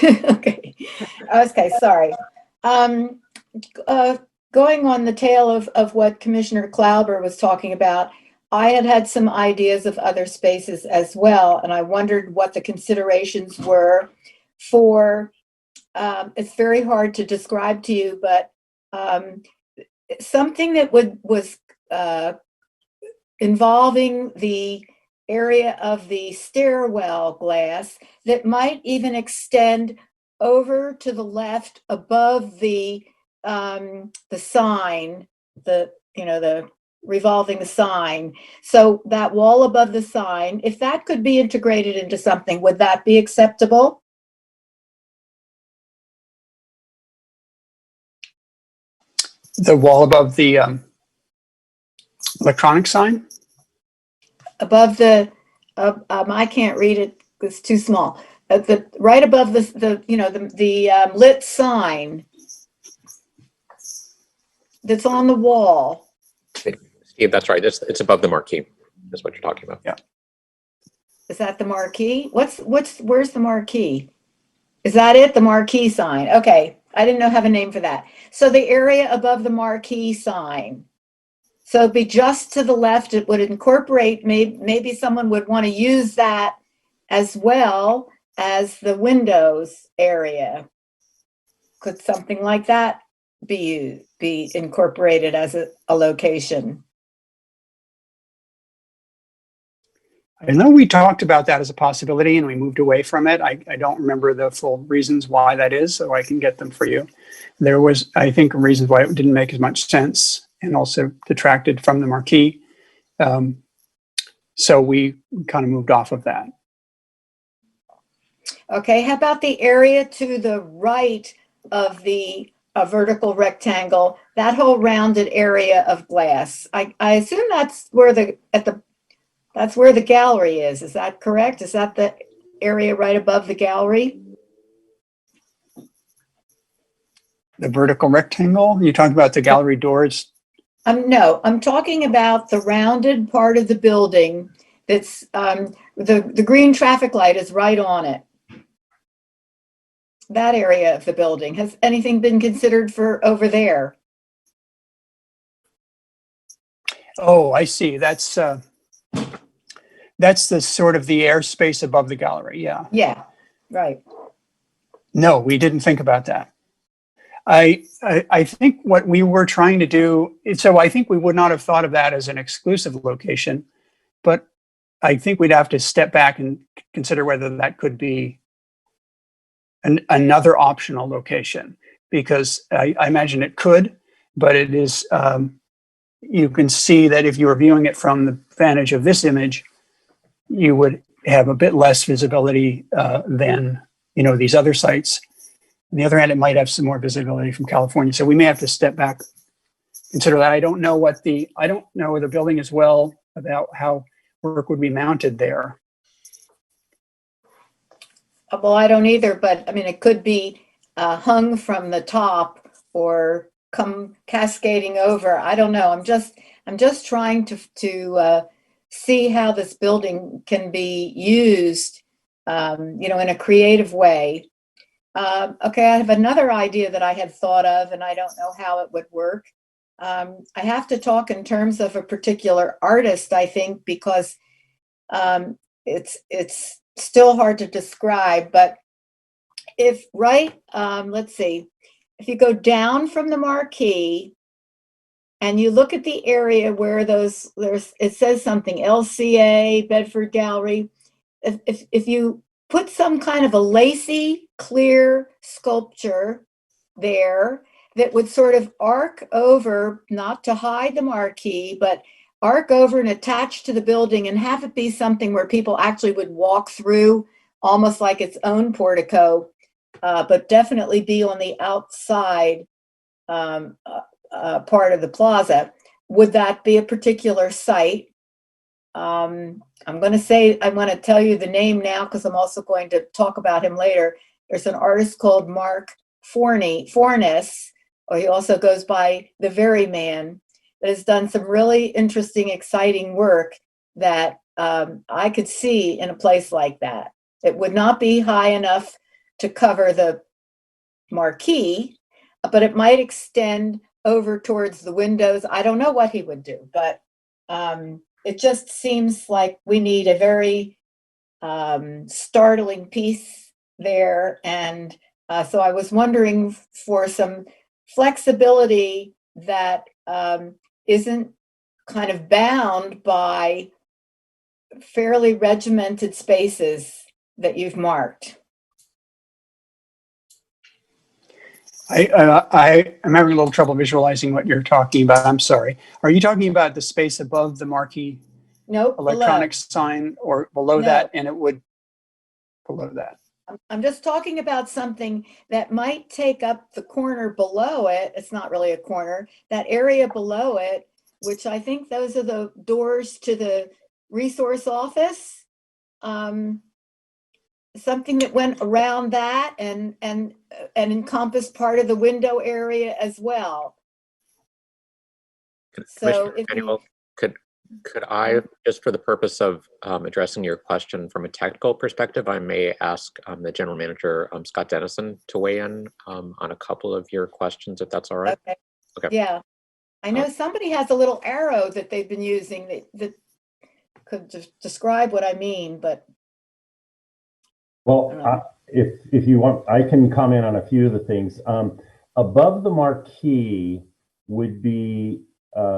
Okay. Okay, sorry. Um, Going on the tail of what Commissioner Klauber was talking about, I had some ideas of other spaces as well, and I wondered what the considerations were for, it's very hard to describe to you, but something that was involving the area of the stairwell glass that might even extend over to the left above the sign, the revolving sign. So that wall above the sign, if that could be integrated into something, would that be acceptable? The wall above the electronic sign? Above the, I can't read it, it's too small. Right above the lit sign that's on the wall. Steve, that's right. It's above the marquee. That's what you're talking about. Yeah. Is that the marquee? Where's the marquee? Is that it? The marquee sign? Okay. I didn't know have a name for that. So the area above the marquee sign. So it'd be just to the left. It would incorporate, maybe someone would want to use that as well as the windows area. Could something like that be incorporated as a location? I know we talked about that as a possibility and we moved away from it. I don't remember the full reasons why that is, so I can get them for you. There was, I think, reasons why it didn't make as much sense and also detracted from the marquee. So we kind of moved off of that. Okay, how about the area to the right of the vertical rectangle, that whole rounded area of glass? I assume that's where that's where the gallery is. Is that correct? Is that the area right above the gallery? The vertical rectangle? You talking about the gallery doors? No, I'm talking about the rounded part of the building that's, the green traffic light is right on it. That area of the building. Has anything been considered for over there? Oh, I see. That's the sort of the airspace above the gallery. Yeah. Yeah, right. No, we didn't think about that. I think what we were trying to do, so I think we would not have thought of that as an exclusive location, but I think we'd have to step back and consider whether that could be another optional location, because I imagine it could, but it is, you can see that if you were viewing it from the vantage of this image, you would have a bit less visibility than, these other sites. On the other hand, it might have some more visibility from California. So we may have to step back, consider that. I don't know the building as well about how work would be mounted there. Well, I don't either, but I mean, it could be hung from the top or come cascading over. I don't know. I'm just trying to see how this building can be used, in a creative way. Okay, I have another idea that I had thought of, and I don't know how it would work. I have to talk in terms of a particular artist, I think, because it's still hard to describe. But let's see, if you go down from the marquee and you look at the area where it says something, LCA, Bedford Gallery. If you put some kind of a lacy, clear sculpture there that would sort of arc over, not to hide the marquee, but arc over and attach to the building and have it be something where people actually would walk through, almost like its own portico, but definitely be on the outside part of the plaza. Would that be a particular site? I'm going to tell you the name now because I'm also going to talk about him later. There's an artist called Mark Fornes, or he also goes by the Very Man, that has done some really interesting, exciting work that I could see in a place like that. It would not be high enough to cover the marquee, but it might extend over towards the windows. I don't know what he would do, but it just seems like we need a very startling piece there. And so I was wondering for some flexibility that isn't kind of bound by fairly regimented spaces that you've marked. I'm having a little trouble visualizing what you're talking about. I'm sorry. Are you talking about the space above the marquee Nope, electronic sign, or below No. that? And it would below that. I'm just talking about something that might take up the corner below it. It's not really a corner, that area below it, which I think those are the doors to the resource office. Something that went around that and encompassed part of the window area as well. So Commissioner if you, Manuel, could I, just for the purpose of addressing your question from a technical perspective, I may ask the general manager, Scott Dennison, to weigh in on a couple of your questions, if that's all right. okay. Okay. Yeah. I know somebody has a little arrow that they've been using that could describe what I mean, but. Well, if you want, I can comment on a few of the things. Above the marquee would be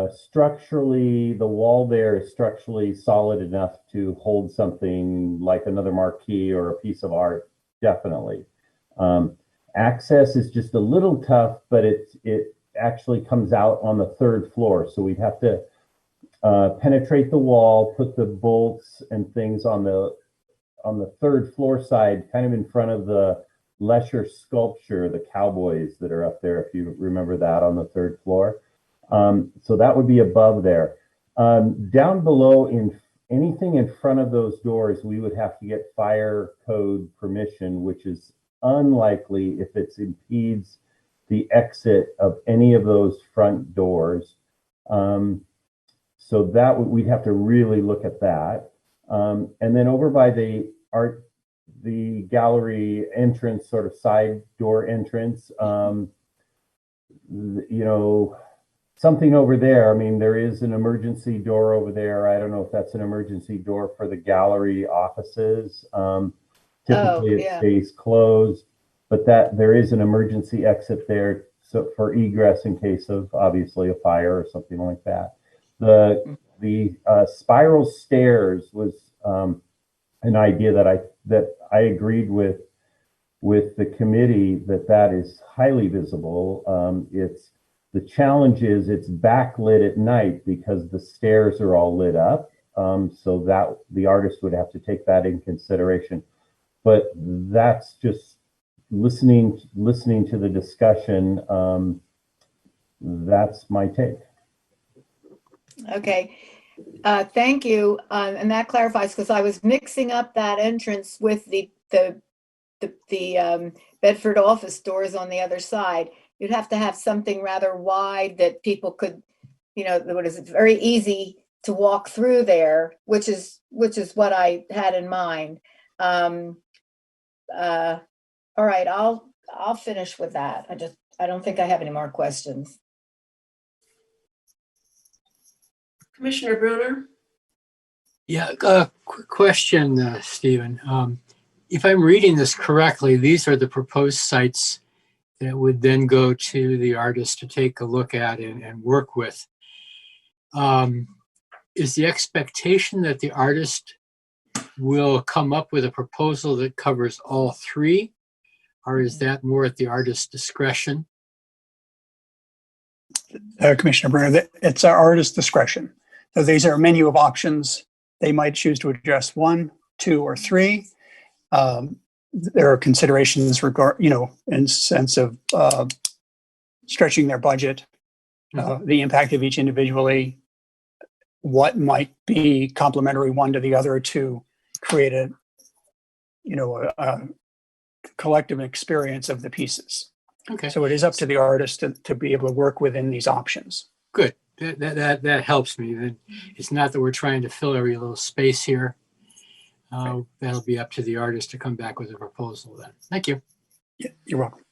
structurally, the wall there is structurally solid enough to hold something like another marquee or a piece of art, definitely. Access is just a little tough, but it actually comes out on the third floor. So we'd have to penetrate the wall, put the bolts and things on the third floor side, kind of in front of the Lesher sculpture, the cowboys that are up there, if you remember that, on the third floor. So that would be above there. Down below, in anything in front of those doors, we would have to get fire code permission, which is unlikely if it impedes the exit of any of those front doors. So that we'd have to really look at that. And then over by the gallery entrance, sort of side door entrance, something over there. I mean, there is an emergency door over there. I don't know if that's an emergency door for the gallery offices. Typically it stays closed, but there is an emergency exit there, so for egress in case of obviously a fire or something like that. The spiral stairs was an idea that I agreed with the committee that is highly visible. The challenge is it's backlit at night because the stairs are all lit up. So that the artist would have to take that in consideration. But that's just listening to the discussion. That's my take. Okay. Thank you. And that clarifies, because I was mixing up that entrance with the Bedford office doors on the other side. You'd have to have something rather wide that people could, it's very easy to walk through there, which is what I had in mind. All right, I'll finish with that. I don't think I have any more questions. Commissioner Bruner? Yeah, quick question, Stephen. If I'm reading this correctly, these are the proposed sites that would then go to the artist to take a look at and work with. Is the expectation that the artist will come up with a proposal that covers all three, or is that more at the artist's discretion? Commissioner Bruner, it's our artist's discretion. So these are a menu of options. They might choose to address 1, 2, or 3. There are considerations in sense of stretching their budget, the impact of each individually, what might be complementary one to the other to create a collective experience of the pieces. Okay. So it is up to the artist to be able to work within these options. Good. That helps me. Then it's not that we're trying to fill every little space here. That'll be up to the artist to come back with a proposal then. Thank you. Yeah, you're welcome.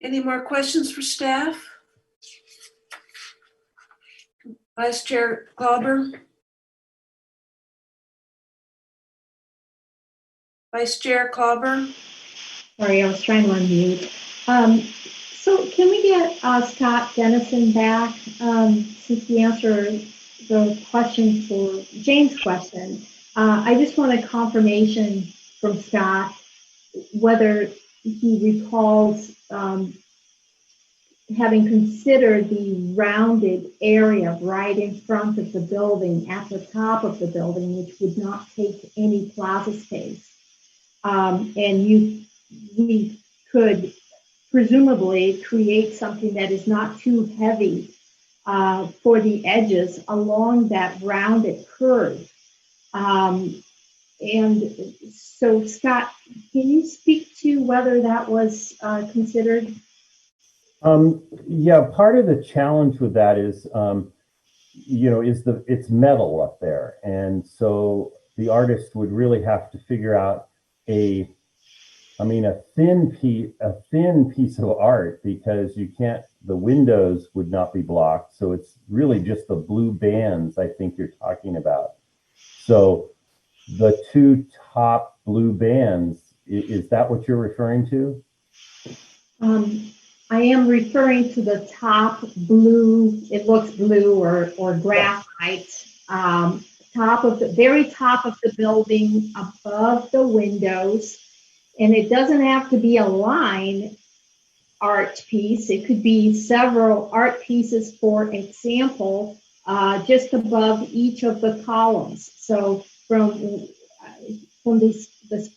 Any more questions for staff? Vice Chair Klauber? Vice Chair Klauber? Sorry, I was trying to unmute. So can we get Scott Dennison back, since we answered the question for Jane's question? I just want a confirmation from Scott whether he recalls having considered the rounded area right in front of the building, at the top of the building, which would not take any plaza space. And we could presumably create something that is not too heavy for the edges along that rounded curve. And so, Scott, can you speak to whether that was considered? Yeah, part of the challenge with that is, it's metal up there. And so the artist would really have to figure out a thin piece of art, because the windows would not be blocked. So it's really just the blue bands I think you're talking about. So the two top blue bands, is that what you're referring to? I am referring to the top blue, it looks blue or graphite, very top of the building above the windows. And it doesn't have to be a line art piece. It could be several art pieces, for example, just above each of the columns. So from this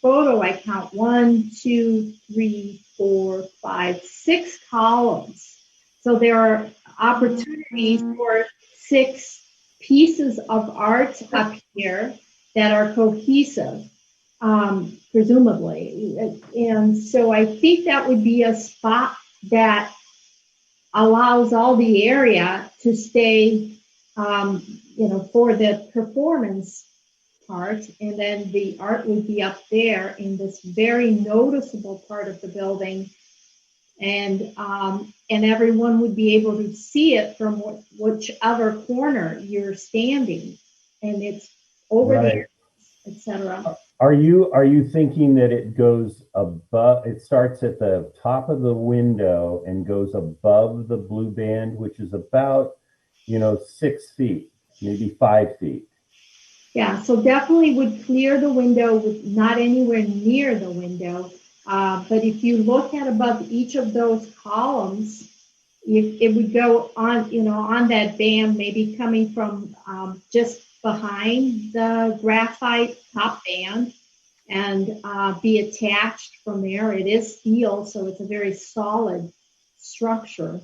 photo, I count 1, 2, 3, 4, 5, 6 columns. So there are opportunities for 6 pieces of art up here that are cohesive, presumably. And so I think that would be a spot that allows all the area to stay, for the performance part, and then the art would be up there in this very noticeable part of the building, and everyone would be able to see it from whichever corner you're standing, and it's over there, etc. Are you thinking that it goes above? It starts at the top of the window and goes above the blue band, which is about 6 feet, maybe 5 feet. Yeah, so definitely would clear the window, not anywhere near the window. But if you look at above each of those columns, it would go on, on that band, maybe coming from just behind the graphite top band, and be attached from there. It is steel, so it's a very solid structure.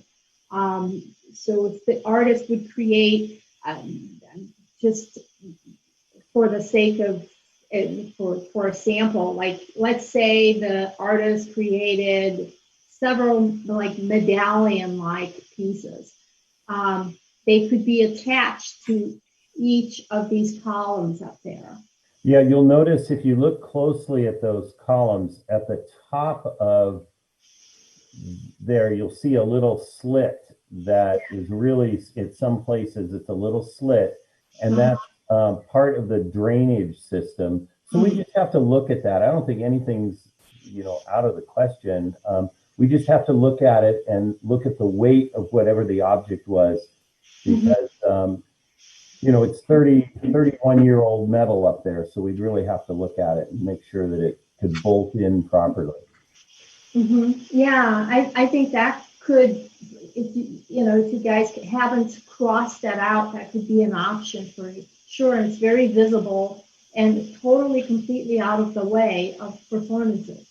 So if the artist would create, just for the sake of, for a sample, like let's say the artist created several like medallion-like pieces. They could be attached to each of these columns up there. Yeah, you'll notice if you look closely at those columns, at the top of there, you'll see a little slit that is really, in some places, it's a little slit, and that's part of the drainage system. So we just have to look at that. I don't think anything's, out of the question. We just have to look at it and look at the weight of whatever the object was, because, it's 31-year-old metal up there. So we'd really have to look at it and make sure that it could bolt in properly. Yeah, I think that could, if you guys haven't crossed that out, that could be an option for sure. And it's very visible and totally, completely out of the way of performances.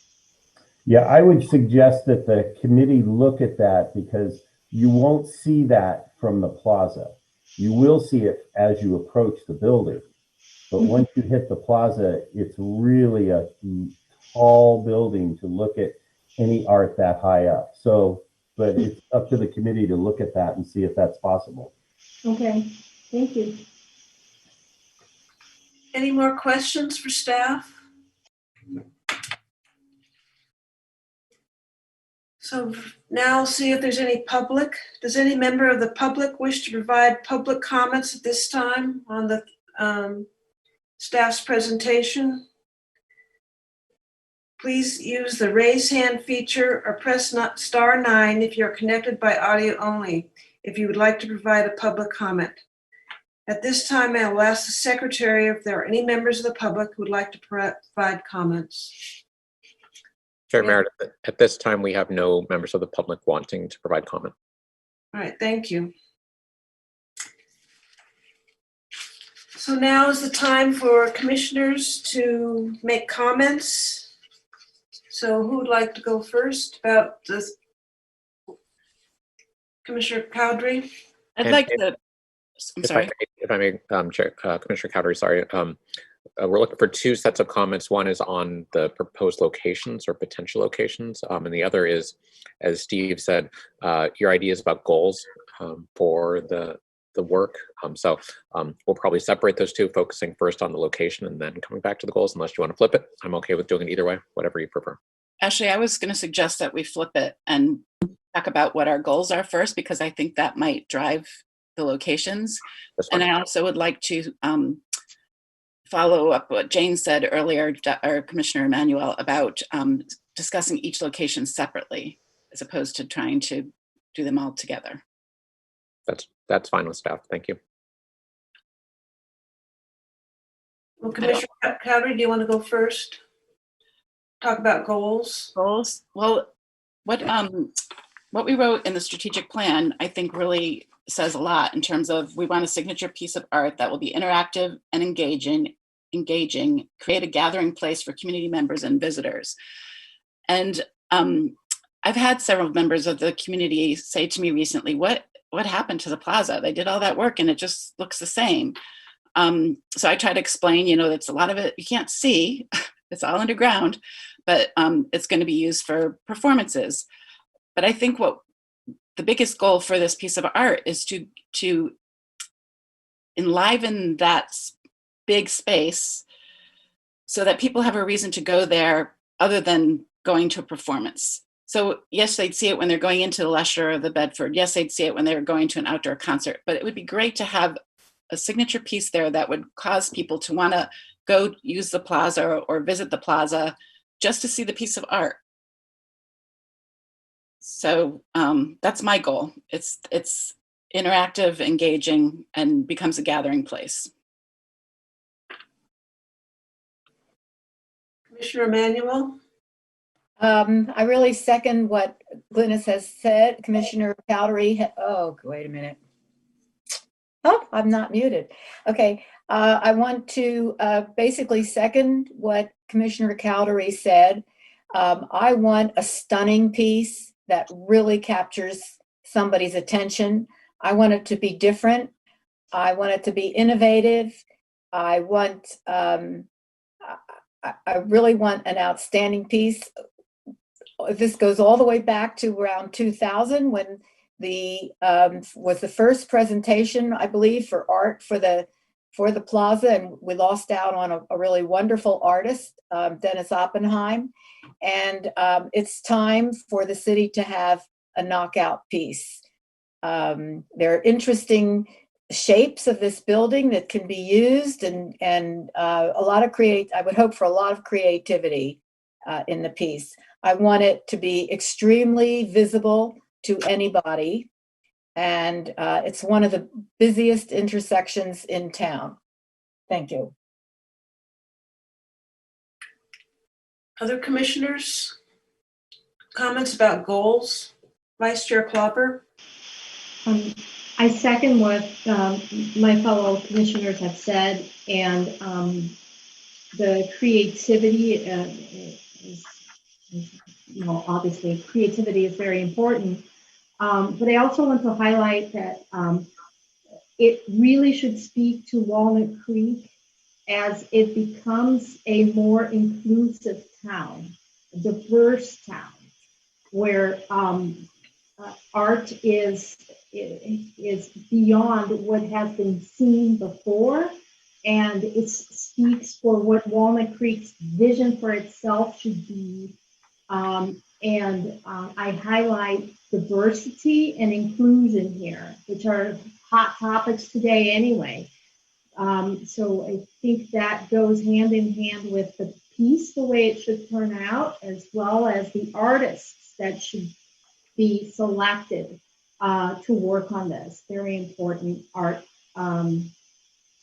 Yeah, I would suggest that the committee look at that, because you won't see that from the plaza. You will see it as you approach the building. But once you hit the plaza, it's really a tall building to look at any art that high up. So, but it's up to the committee to look at that and see if that's possible. Okay, thank you. Any more questions for staff? So now see if there's any public. Does any member of the public wish to provide public comments at this time on the staff's presentation? Please use the raise hand feature or press *9 if you're connected by audio only, if you would like to provide a public comment. At this time, I will ask the secretary if there are any members of the public who would like to provide comments. Chair Yeah. Meredith, at this time, we have no members of the public wanting to provide comment. All right, thank you. So now is the time for commissioners to make comments. So who would like to go first about this? Commissioner Cowdery? I'd And like to, I'm sorry. If I may, Chair, Commissioner Cowdery, sorry. We're looking for two sets of comments. One is on the proposed locations or potential locations, and the other is, as Steve said, your ideas about goals for the work. We'll probably separate those two, focusing first on the location and then coming back to the goals, unless you want to flip it. I'm okay with doing it either way, whatever you prefer. Actually, I was going to suggest that we flip it and talk about what our goals are first, because I think that might drive the locations. That's And fine. I also would like to follow up what Jane said earlier, or Commissioner Emanuel, about discussing each location separately, as opposed to trying to do them all together. That's fine with staff. Thank you. Well, Commissioner Cowdery, do you want to go first? Talk about goals. Goals? Well, what we wrote in the strategic plan, I think really says a lot in terms of, we want a signature piece of art that will be interactive and engaging, create a gathering place for community members and visitors. And I've had several members of the community say to me recently, what happened to the plaza? They did all that work and it just looks the same. So I try to explain, it's a lot of it you can't see, it's all underground, but it's going to be used for performances. But I think what the biggest goal for this piece of art is to enliven that big space so that people have a reason to go there other than going to a performance. So yes, they'd see it when they're going into the Lesher or the Bedford. Yes, they'd see it when they're going to an outdoor concert, but it would be great to have a signature piece there that would cause people to want to go use the plaza or visit the plaza just to see the piece of art. So that's my goal. It's interactive, engaging, and becomes a gathering place. Commissioner Emanuel? I really second what Glynis has said. Commissioner Cowdery, oh, wait a minute. Oh, I'm not muted. Okay, I want to basically second what Commissioner Cowdery said. I want a stunning piece that really captures somebody's attention. I want it to be different. I want it to be innovative. I really want an outstanding piece. This goes all the way back to around 2000 when was the first presentation, I believe, for art for the plaza, and we lost out on a really wonderful artist, Dennis Oppenheim. And it's time for the city to have a knockout piece. There are interesting shapes of this building that can be used, and a lot of I would hope for a lot of creativity in the piece. I want it to be extremely visible to anybody, and it's one of the busiest intersections in town. Thank you. Other commissioners? Comments about goals? Vice Chair Klopper? I second what my fellow commissioners have said, and the creativity is, obviously creativity is very important. But I also want to highlight that it really should speak to Walnut Creek as it becomes a more inclusive town, a diverse town, where art is beyond what has been seen before, and it speaks for what Walnut Creek's vision for itself should be. I highlight diversity and inclusion here, which are hot topics today anyway. So I think that goes hand in hand with the piece, the way it should turn out, as well as the artists that should be selected to work on this. Very important art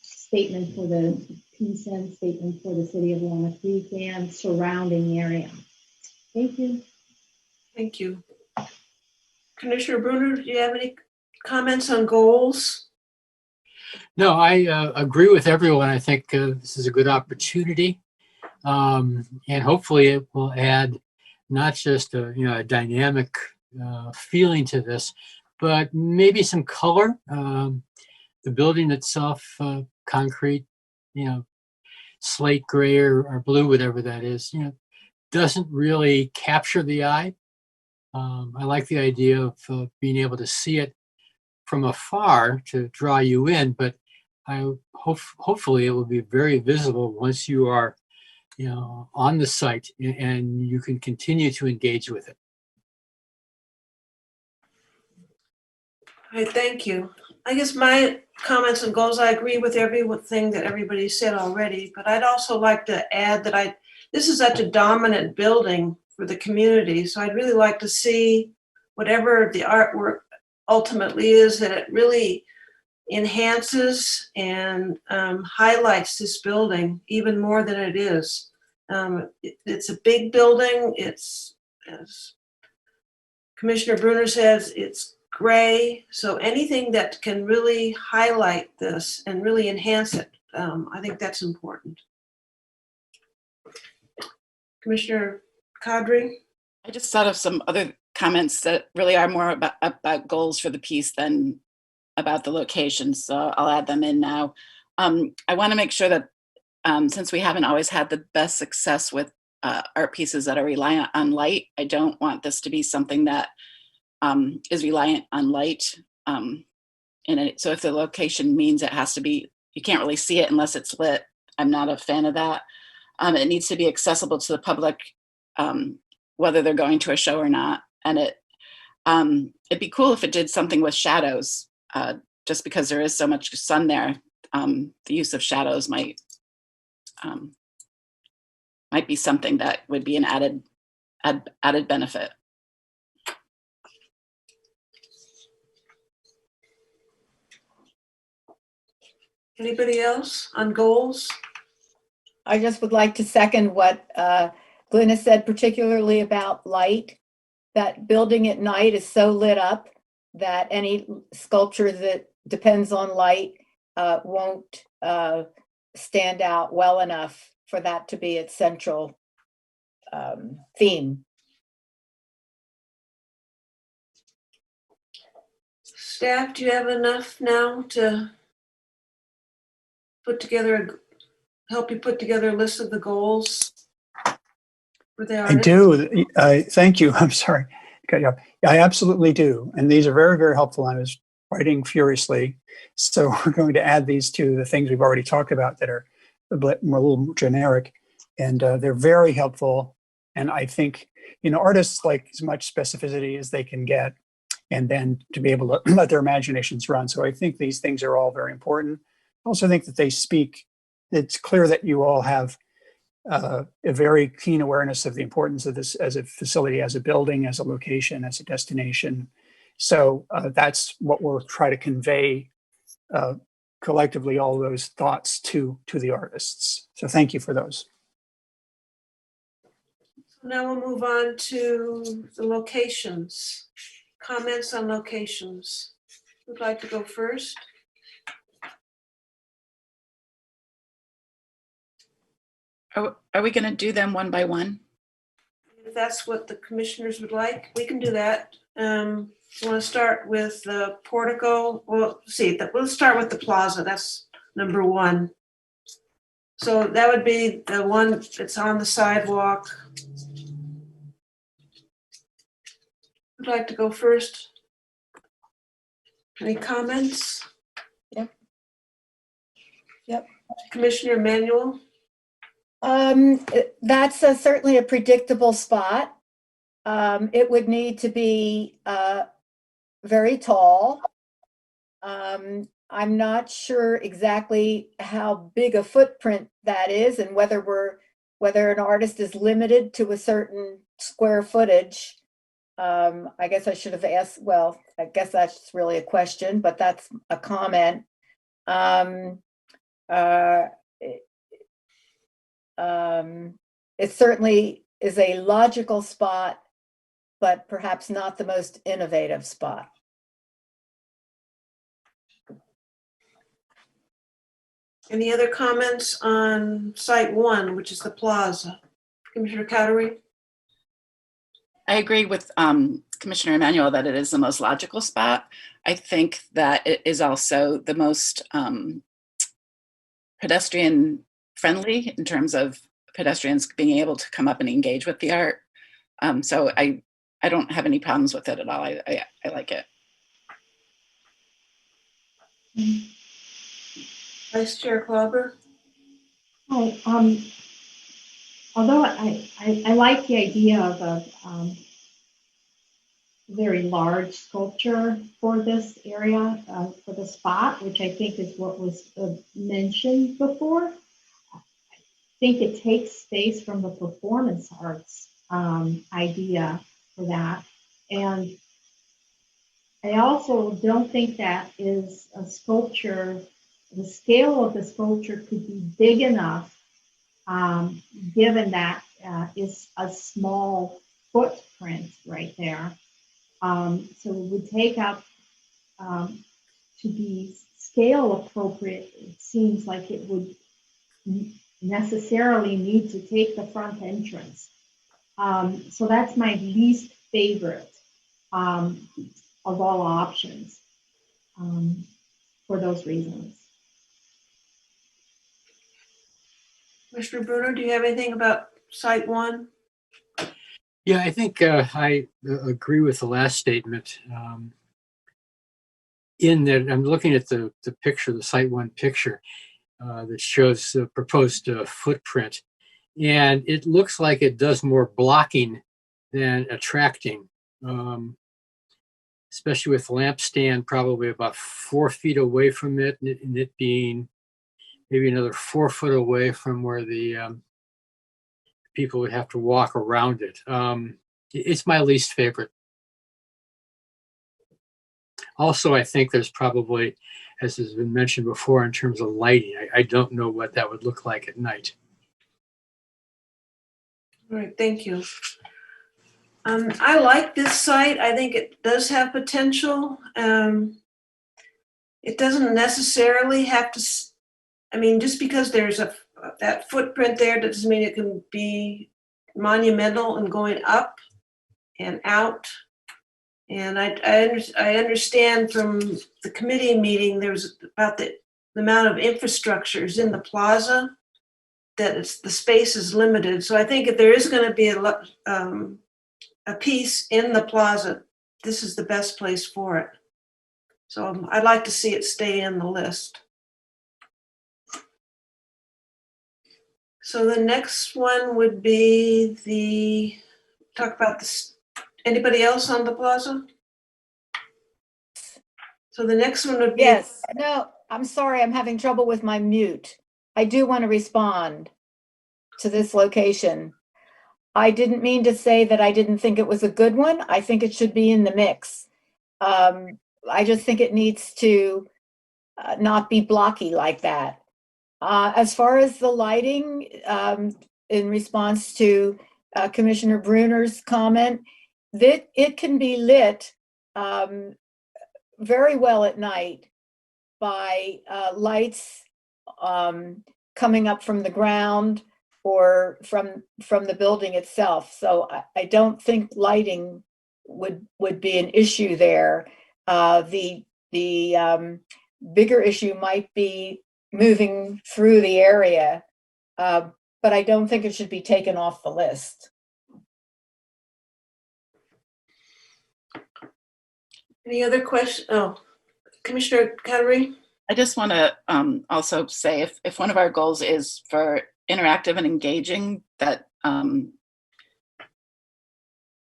statement for the piece and statement for the city of Walnut Creek and surrounding area. Thank you. Thank you. Commissioner Bruner, do you have any comments on goals? No, I agree with everyone. I think this is a good opportunity, and hopefully it will add not just a dynamic feeling to this, but maybe some color. The building itself, concrete, slate gray or blue, whatever that is, doesn't really capture the eye. I like the idea of being able to see it from afar to draw you in, but hopefully it will be very visible once you are, on the site and you can continue to engage with it. All right, thank you. I guess my comments and goals, I agree with everything that everybody said already, but I'd also like to add that this is such a dominant building for the community, so I'd really like to see whatever the artwork ultimately is, that it really enhances and highlights this building even more than it is. It's a big building. It's, as Commissioner Bruner says, it's gray. So anything that can really highlight this and really enhance it, I think that's important. Commissioner Kadri? I just thought of some other comments that really are more about goals for the piece than about the location, so I'll add them in now. I want to make sure that since we haven't always had the best success with art pieces that are reliant on light, I don't want this to be something that is reliant on light. So if the location means it has to be, you can't really see it unless it's lit, I'm not a fan of that. It needs to be accessible to the public, whether they're going to a show or not. And it'd be cool if it did something with shadows, just because there is so much sun there. The use of shadows might be something that would be an added benefit. Anybody else on goals? I just would like to second what Glenna said, particularly about light. That building at night is so lit up that any sculpture that depends on light won't stand out well enough for that to be its central theme. Staff, do you have enough now to help you put together a list of the goals for the artist? I do. Thank you. I'm sorry. I absolutely do. And these are very, very helpful. I was writing furiously. So we're going to add these to the things we've already talked about that are a little more generic. And they're very helpful. And I think, artists like as much specificity as they can get, and then to be able to let their imaginations run. So I think these things are all very important. I also think that they speak, it's clear that you all have a very keen awareness of the importance of this as a facility, as a building, as a location, as a destination. So that's what we'll try to convey collectively, all those thoughts to the artists. So thank you for those. Now we'll move on to the locations. Comments on locations. Who'd like to go first? Are we going to do them one by one? If that's what the commissioners would like, we can do that. Want to start with the portico? Well, we'll start with the plaza. That's number one. So that would be the one that's on the sidewalk. Who'd like to go first? Any comments? Yep. Commissioner Emanuel? That's certainly a predictable spot. It would need to be very tall. I'm not sure exactly how big a footprint that is and whether an artist is limited to a certain square footage. I guess I should have asked, well, I guess that's really a question, but that's a comment. It certainly is a logical spot, but perhaps not the most innovative spot. Any other comments on site 1, which is the Plaza? Commissioner Cowdery? I agree with Commissioner Emanuel that it is the most logical spot. I think that it is also the most pedestrian friendly in terms of pedestrians being able to come up and engage with the art. So I don't have any problems with it at all. I like it. Vice Chair Klauber? Hi, although I like the idea of a very large sculpture for this area, for the spot, which I think is what was mentioned before. I think it takes space from the performance arts idea for that. And I also don't think that is a sculpture, the scale of the sculpture could be big enough, given that is a small footprint right there. So it would take up, to be scale appropriate, it seems like it would necessarily need to take the front entrance. So that's my least favorite of all options for those reasons. Commissioner Bruner, do you have anything about site 1? Yeah, I think I agree with the last statement. In that, I'm looking at the picture, the Site 1 picture that shows the proposed footprint, and it looks like it does more blocking than attracting, especially with the lampstand probably about 4 feet away from it, and it being maybe another 4 foot away from where the people would have to walk around it. It's my least favorite. Also, I think there's probably, as has been mentioned before, in terms of lighting, I don't know what that would look like at night. All right, thank you. I like this site. I think it does have potential. It doesn't necessarily have to, I mean, just because there's that footprint there doesn't mean it can be monumental and going up and out. And I understand from the committee meeting, there was about the amount of infrastructures in the plaza, that the space is limited. So I think if there is going to be a piece in the plaza, this is the best place for it. So I'd like to see it stay in the list. So the next one would be talk about this. Anybody else on the plaza? So the next one would be. Yes, no, I'm sorry, I'm having trouble with my mute. I do want to respond to this location. I didn't mean to say that I didn't think it was a good one. I think it should be in the mix. I just think it needs to not be blocky like that. As far as the lighting, in response to Commissioner Bruner's comment, that it can be lit very well at night by lights coming up from the ground or from the building itself. So I don't think lighting would be an issue there. The bigger issue might be moving through the area, but I don't think it should be taken off the list. Any other questions? Oh, Commissioner Cowdery? I just want to also say if one of our goals is for interactive and engaging, that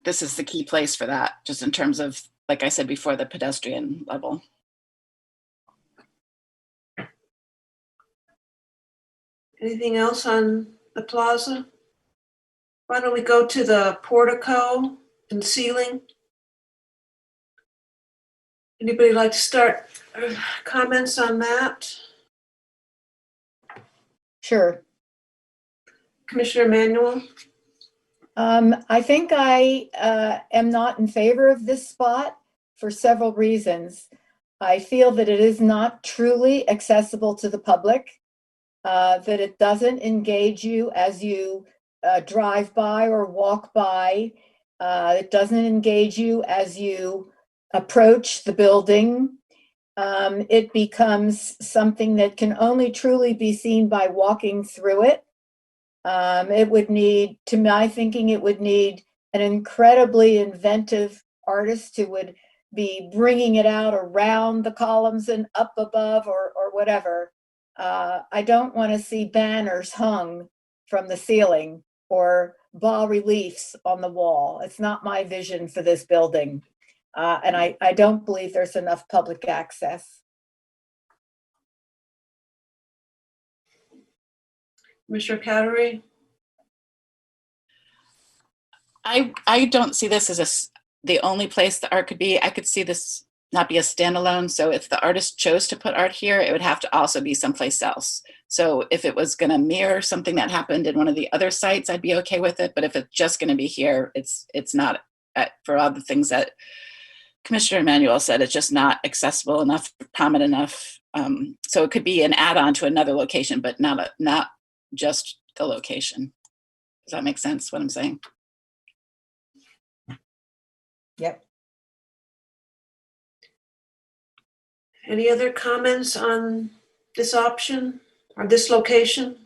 this is the key place for that, just in terms of, like I said before, the pedestrian level. Anything else on the plaza? Why don't we go to the portico and ceiling? Anybody like to start comments on that? Sure. Commissioner Emanuel? I think I am not in favor of this spot for several reasons. I feel that it is not truly accessible to the public, that it doesn't engage you as you drive by or walk by. It doesn't engage you as you approach the building. It becomes something that can only truly be seen by walking through it. It would need, to my thinking, it would need an incredibly inventive artist who would be bringing it out around the columns and up above or whatever. I don't want to see banners hung from the ceiling or bas reliefs on the wall. It's not my vision for this building. And I don't believe there's enough public access. Commissioner Cowdery? I don't see this as the only place the art could be. I could see this not be a standalone. So if the artist chose to put art here, it would have to also be someplace else. So if it was going to mirror something that happened in one of the other sites, I'd be okay with it. But if it's just going to be here, it's not, for all the things that Commissioner Emanuel said, it's just not accessible enough, prominent enough. So it could be an add-on to another location, but not just the location. Does that make sense, what I'm saying? Yep. Any other comments on this option or this location?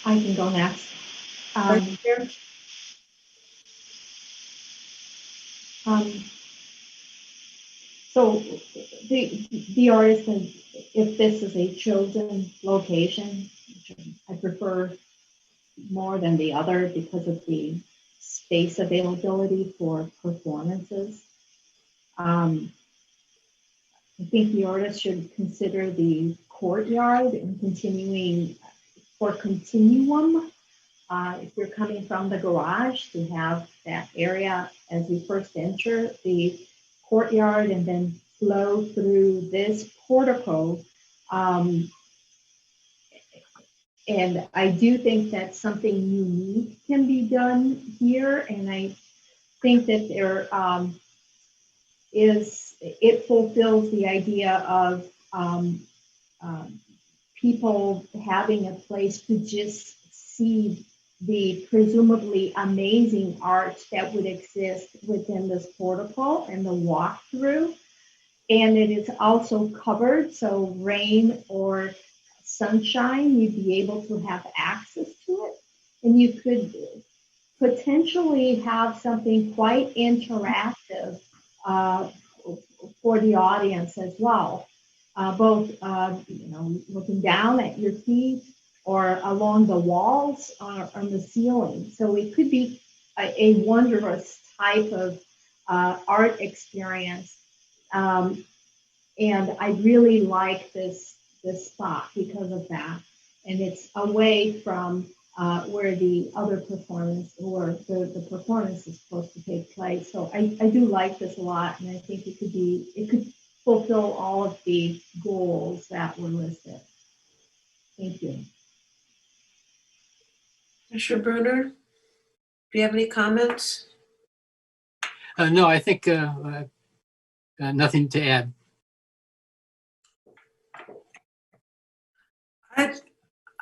I can go next. So the artist, if this is a chosen location, which I prefer more than the other because of the space availability for performances. I think the artist should consider the courtyard and continuum. If you're coming from the garage, to have that area as you first enter the courtyard and then flow through this portico. And I do think that something unique can be done here. And I think that it fulfills the idea of people having a place to just see the presumably amazing art that would exist within this portico and the walkthrough. And it is also covered, so rain or sunshine, you'd be able to have access to it. And you could potentially have something quite interactive for the audience as well. Both looking down at your feet or along the walls or on the ceiling. So it could be a wondrous type of art experience. And I really like this spot because of that. And it's away from where the other performance or the performance is supposed to take place. So I do like this a lot, and I think it could fulfill all of the goals that were listed. Thank you. Commissioner Bruner, do you have any comments? No, I think nothing to add.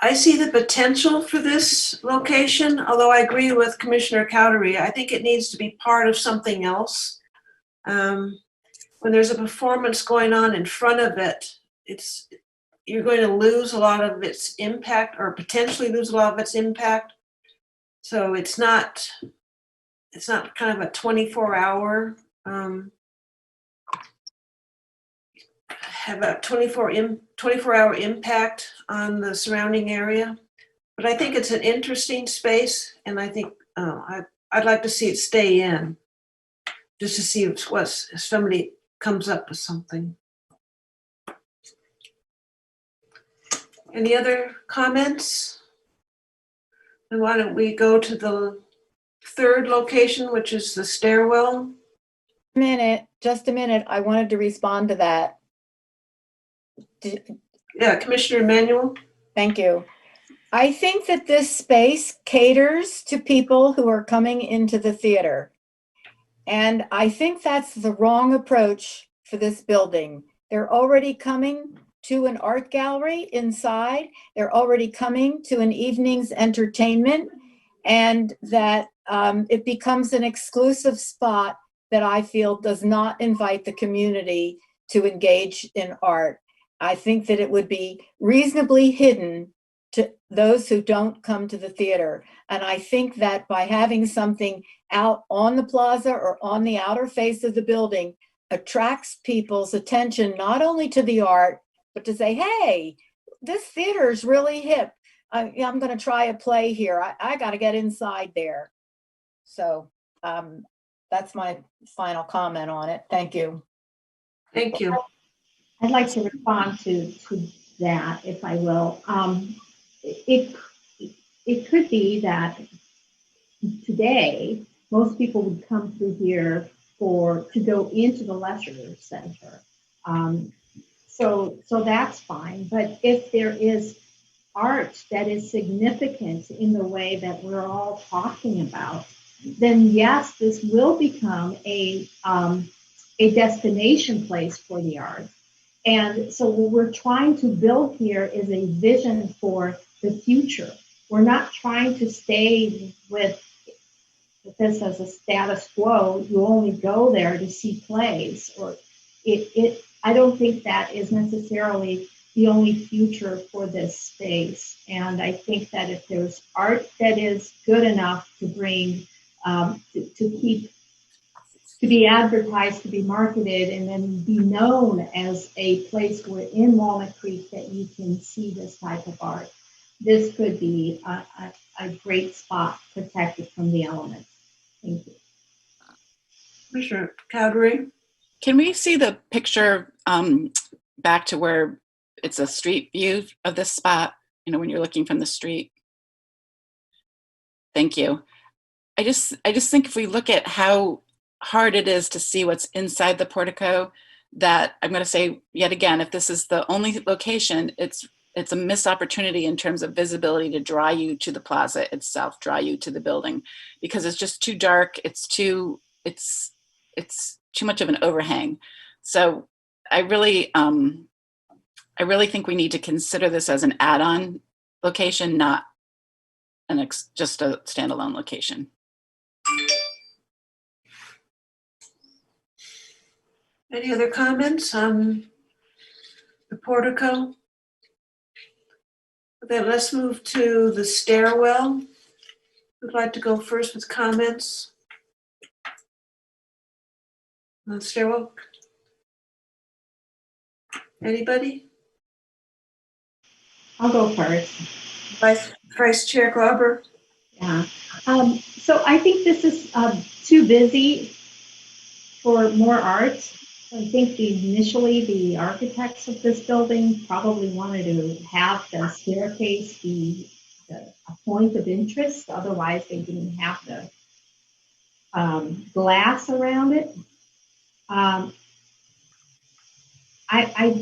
I see the potential for this location, although I agree with Commissioner Cowdery. I think it needs to be part of something else. When there's a performance going on in front of it, you're going to lose a lot of its impact, or potentially lose a lot of its impact. So it's not kind of a 24-hour have a 24-hour impact on the surrounding area. But I think it's an interesting space, and I think I'd like to see it stay in, just to see if somebody comes up with something. Any other comments? And why don't we go to the third location, which is the stairwell? Just a minute. I wanted to respond to that. Yeah, Commissioner Emanuel? Thank you. I think that this space caters to people who are coming into the theater. And I think that's the wrong approach for this building. They're already coming to an art gallery inside. They're already coming to an evening's entertainment, and that it becomes an exclusive spot that I feel does not invite the community to engage in art. I think that it would be reasonably hidden to those who don't come to the theater. And I think that by having something out on the plaza or on the outer face of the building attracts people's attention, not only to the art, but to say, hey, this theater is really hip. I'm going to try a play here. I got to get inside there. So that's my final comment on it. Thank you. Thank you. I'd like to respond to that, if I will. It could be that today most people would come through here to go into the leisure center. So that's fine. But if there is art that is significant in the way that we're all talking about, then yes, this will become a destination place for the arts. And so what we're trying to build here is a vision for the future. We're not trying to stay with this as a status quo. You only go there to see plays, or I don't think that is necessarily the only future for this space. And I think that if there's art that is good enough to bring, to be advertised, to be marketed, and then be known as a place where in Walnut Creek that you can see this type of art, this could be a great spot protected from the elements. Thank you. Commissioner Cowdery? Can we see the picture back to where it's a street view of this spot, when you're looking from the street? Thank you. I just think if we look at how hard it is to see what's inside the portico, that I'm going to say yet again, if this is the only location, it's a missed opportunity in terms of visibility to draw you to the plaza itself, draw you to the building, because it's just too dark. It's too much of an overhang. So I really think we need to consider this as an add-on location, not just a standalone location. Any other comments on the portico? Then let's move to the stairwell. Who'd like to go first with comments on the stairwell? Anybody? I'll go first. Vice Chair Glauber? Yeah. So I think this is too busy for more art. I think initially the architects of this building probably wanted to have the staircase be a point of interest. Otherwise, they didn't have the glass around it. I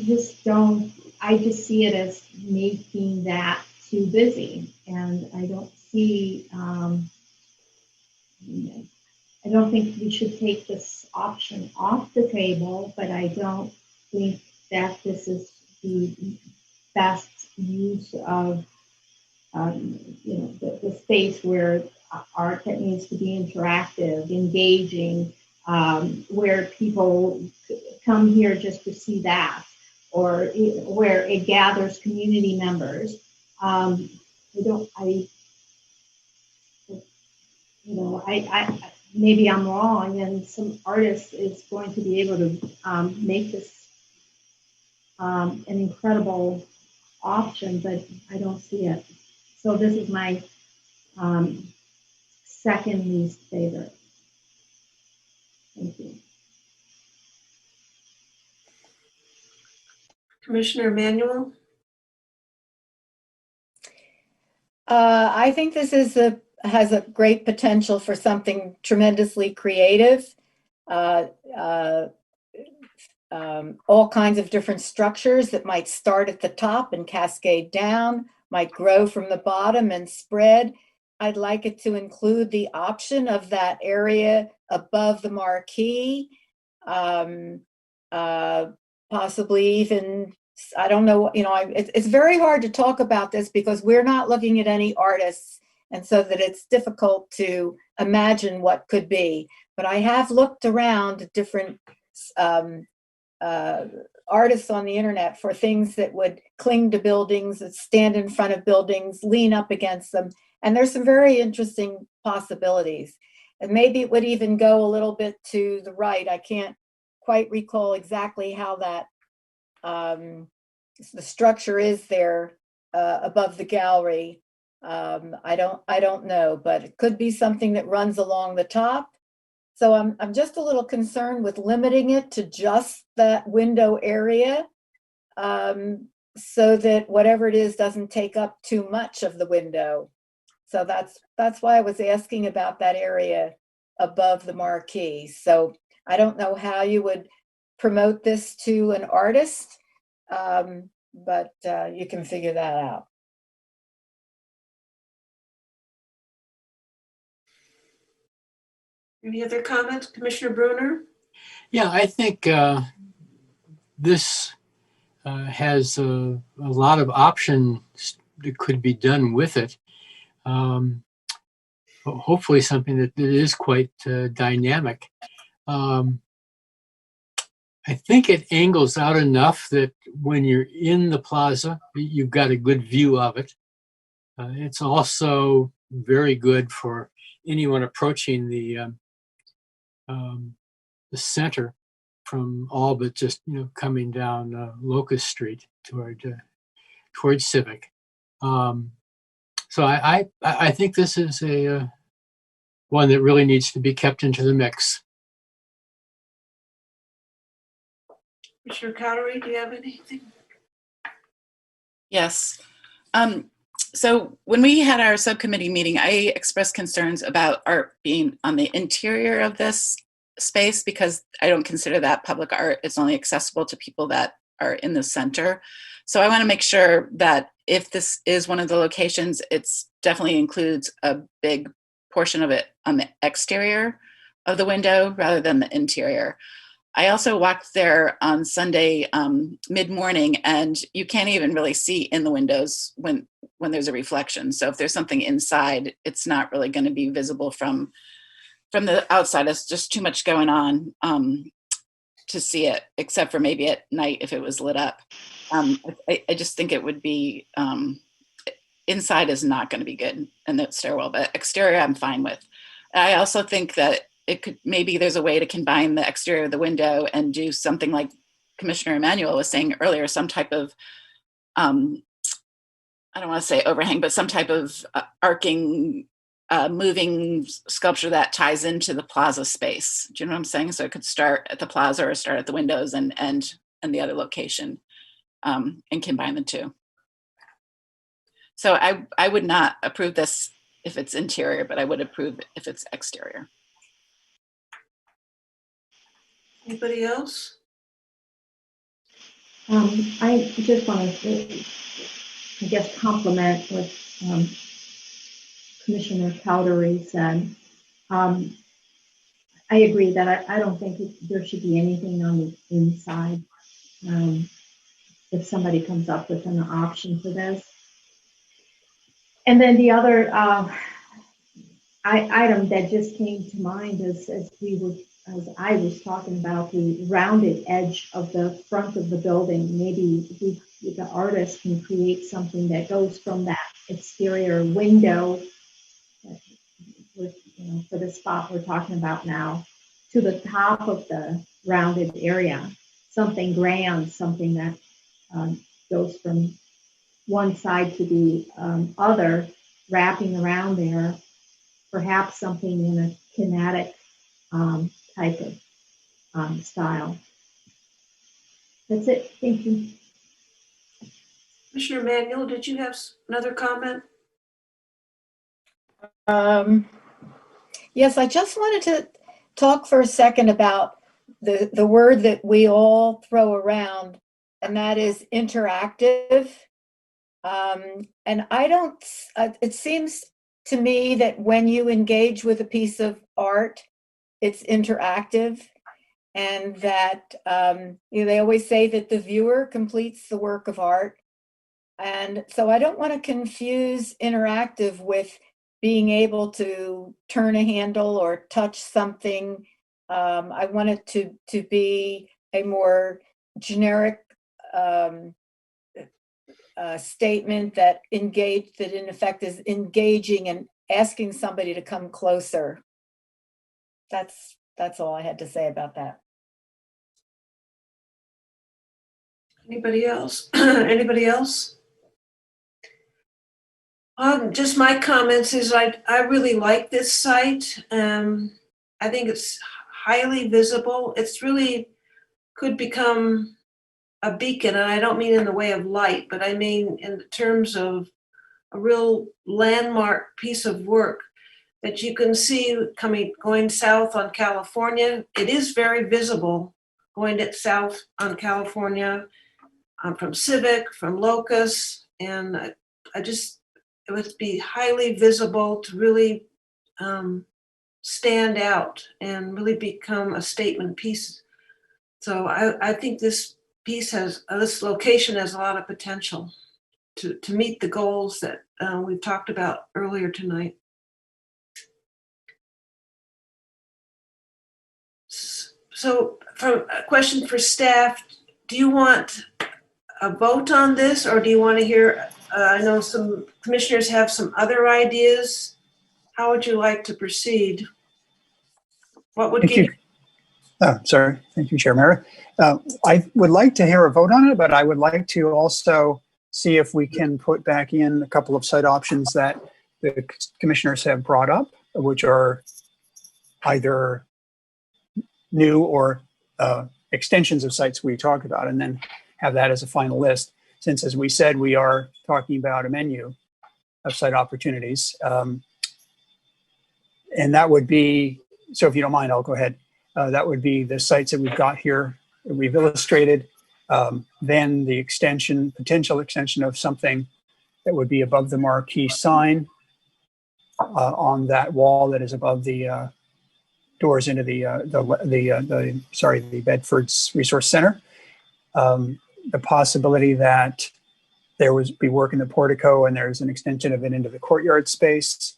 just see it as making that too busy, and I don't see. I don't think we should take this option off the table, but I don't think that this is the best use of the space where art that needs to be interactive, engaging, where people come here just to see that, or where it gathers community members. Maybe I'm wrong, and some artist is going to be able to make this an incredible option, but I don't see it. So this is my second least favorite. Thank you. Commissioner Emanuel? I think this is has a great potential for something tremendously creative. All kinds of different structures that might start at the top and cascade down, might grow from the bottom and spread. I'd like it to include the option of that area above the marquee, possibly even, I don't know, it's very hard to talk about this because we're not looking at any artists, and so that it's difficult to imagine what could be. But I have looked around at different artists on the internet for things that would cling to buildings, that stand in front of buildings, lean up against them. And there's some very interesting possibilities. And maybe it would even go a little bit to the right. I can't quite recall exactly how that the structure is there above the gallery. I don't know, but it could be something that runs along the top. So I'm just a little concerned with limiting it to just that window area, so that whatever it is doesn't take up too much of the window. So that's why I was asking about that area above the marquee. So I don't know how you would promote this to an artist, but you can figure that out. Any other comments? Commissioner Bruner? Yeah, I think this has a lot of options that could be done with it. Hopefully something that is quite dynamic. I think it angles out enough that when you're in the plaza, you've got a good view of it. It's also very good for anyone approaching the center from all but just coming down Locust Street towards Civic. So I think this is a one that really needs to be kept into the mix. Commissioner Cowdery, do you have anything? Yes. So when we had our subcommittee meeting, I expressed concerns about art being on the interior of this space because I don't consider that public art. It's only accessible to people that are in the center. So I want to make sure that if this is one of the locations, it's definitely includes a big portion of it on the exterior of the window rather than the interior. I also walked there on Sunday mid-morning, and you can't even really see in the windows when there's a reflection. So if there's something inside, it's not really going to be visible from the outside. It's just too much going on to see it, except for maybe at night if it was lit up. I just think it would be, inside is not going to be good in the stairwell, but exterior I'm fine with. I also think that it could, maybe there's a way to combine the exterior of the window and do something like Commissioner Emanuel was saying earlier, some type of, I don't want to say overhang, but some type of arcing, moving sculpture that ties into the plaza space. Do you know what I'm saying? So it could start at the plaza or start at the windows and end in the other location, and combine the two. So I would not approve this if it's interior, but I would approve it if it's exterior. Anybody else? I just want to, I guess, compliment what Commissioner Cowdery said. I agree that I don't think there should be anything on the inside. If somebody comes up with an option for this. And then the other item that just came to mind is as I was talking about the rounded edge of the front of the building. Maybe the artist can create something that goes from that exterior window, with, for the spot we're talking about now, to the top of the rounded area. Something grand, something that goes from one side to the other, wrapping around there, perhaps something in a kinetic type of style. That's it. Thank you. Commissioner Manuel, did you have another comment? Yes, I just wanted to talk for a second about the word that we all throw around, and that is interactive. And I don't, it seems to me that when you engage with a piece of art, it's interactive, and that they always say that the viewer completes the work of art. And so I don't want to confuse interactive with being able to turn a handle or touch something. I want it to be a more generic statement that in effect is engaging and asking somebody to come closer. That's all I had to say about that. Anybody else? Anybody else? Just my comments is I really like this site. I think it's highly visible. It's really could become a beacon, and I don't mean in the way of light, but I mean in terms of a real landmark piece of work that you can see going south on California. It is very visible going south on California from Civic, from Locust, and it would be highly visible to really stand out and really become a statement piece. So I think this location has a lot of potential to meet the goals that we've talked about earlier tonight. So from a question for staff, do you want a vote on this, or do you want to hear, I know some commissioners have some other ideas. How would you like to proceed? What would give you? Sorry. Thank you, Chair Mara. I would like to hear a vote on it, but I would like to also see if we can put back in a couple of site options that the commissioners have brought up, which are either new or extensions of sites we talked about, and then have that as a final list. Since, as we said, we are talking about a menu of site opportunities. And that would be, so if you don't mind, I'll go ahead. That would be the sites that we've got here, that we've illustrated, then the potential extension of something that would be above the marquee sign on that wall that is above the doors into the Bedford's Resource Center. The possibility that there would be work in the portico and there's an extension of it into the courtyard space,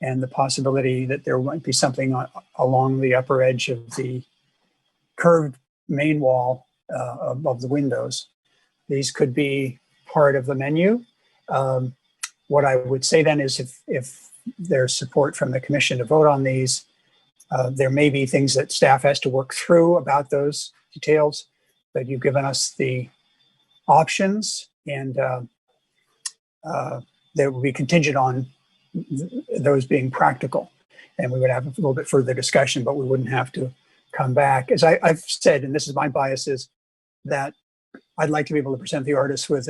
and the possibility that there might be something along the upper edge of the curved main wall above the windows. These could be part of the menu. What I would say then is if there's support from the commission to vote on these, there may be things that staff has to work through about those details, but you've given us the options, and they will be contingent on those being practical. And we would have a little bit further discussion, but we wouldn't have to come back. As I've said, and this is my bias, is that I'd like to be able to present the artists with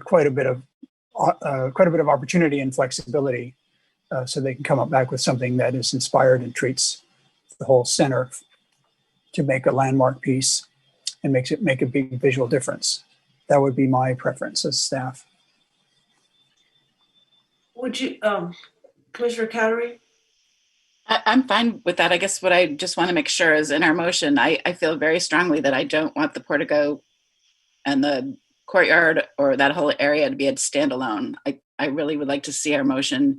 quite a bit of opportunity and flexibility, so they can come back with something that is inspired and treats the whole center to make a landmark piece and make a big visual difference. That would be my preference as staff. Would you, Commissioner Cowdery? I'm fine with that. I guess what I just want to make sure is in our motion, I feel very strongly that I don't want the portico and the courtyard or that whole area to be a standalone. I really would like to see our motion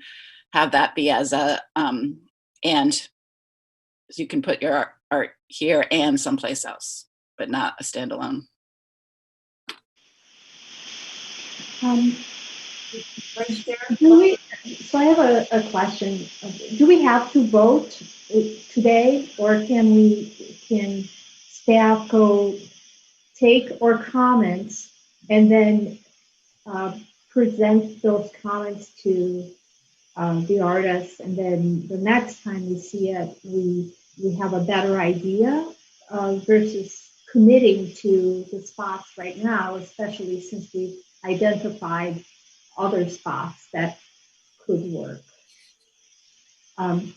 have that be as a, and you can put your art here and someplace else, but not a standalone. So I have a question. Do we have to vote today, or can staff go take our comments and then present those comments to the artists, and then the next time we see it, we have a better idea versus committing to the spots right now, especially since we've identified other spots that could work. I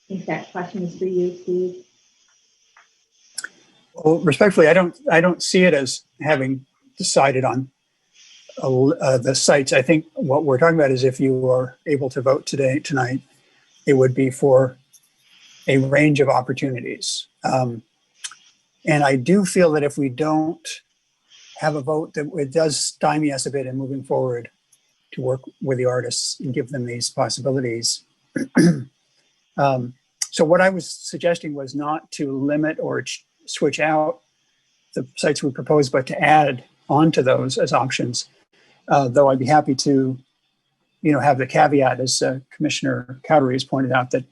think that question is for you, Steve. Well, respectfully, I don't see it as having decided on the sites. I think what we're talking about is if you are able to vote tonight, it would be for a range of opportunities. And I do feel that if we don't have a vote, that it does stymie us a bit in moving forward to work with the artists and give them these possibilities. So what I was suggesting was not to limit or switch out the sites we proposed, but to add onto those as options. Though I'd be happy to, have the caveat, as Commissioner Cowdery has pointed out, that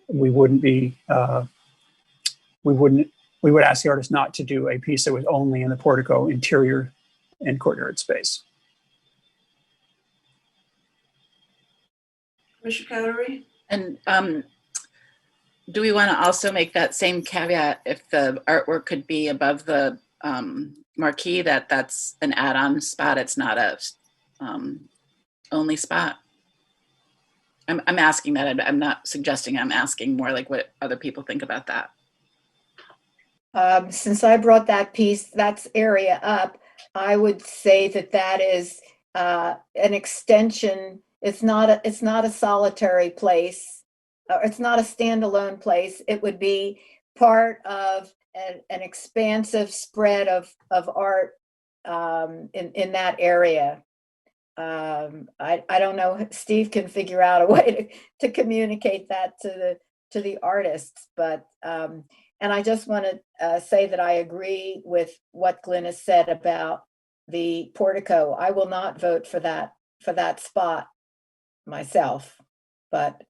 we would ask the artist not to do a piece that was only in the portico, interior, and courtyard space. Commissioner Cowdery? And do we want to also make that same caveat if the artwork could be above the marquee, that's an add-on spot, it's not a only spot? I'm asking that. I'm not suggesting, I'm asking more like what other people think about that. Since I brought that area up, I would say that is an extension. It's not a solitary place. It's not a standalone place. It would be part of an expansive spread of art in that area. I don't know. Steve can figure out a way to communicate that to the artists, but and I just want to say that I agree with what Glenn has said about the portico. I will not vote for that spot myself, but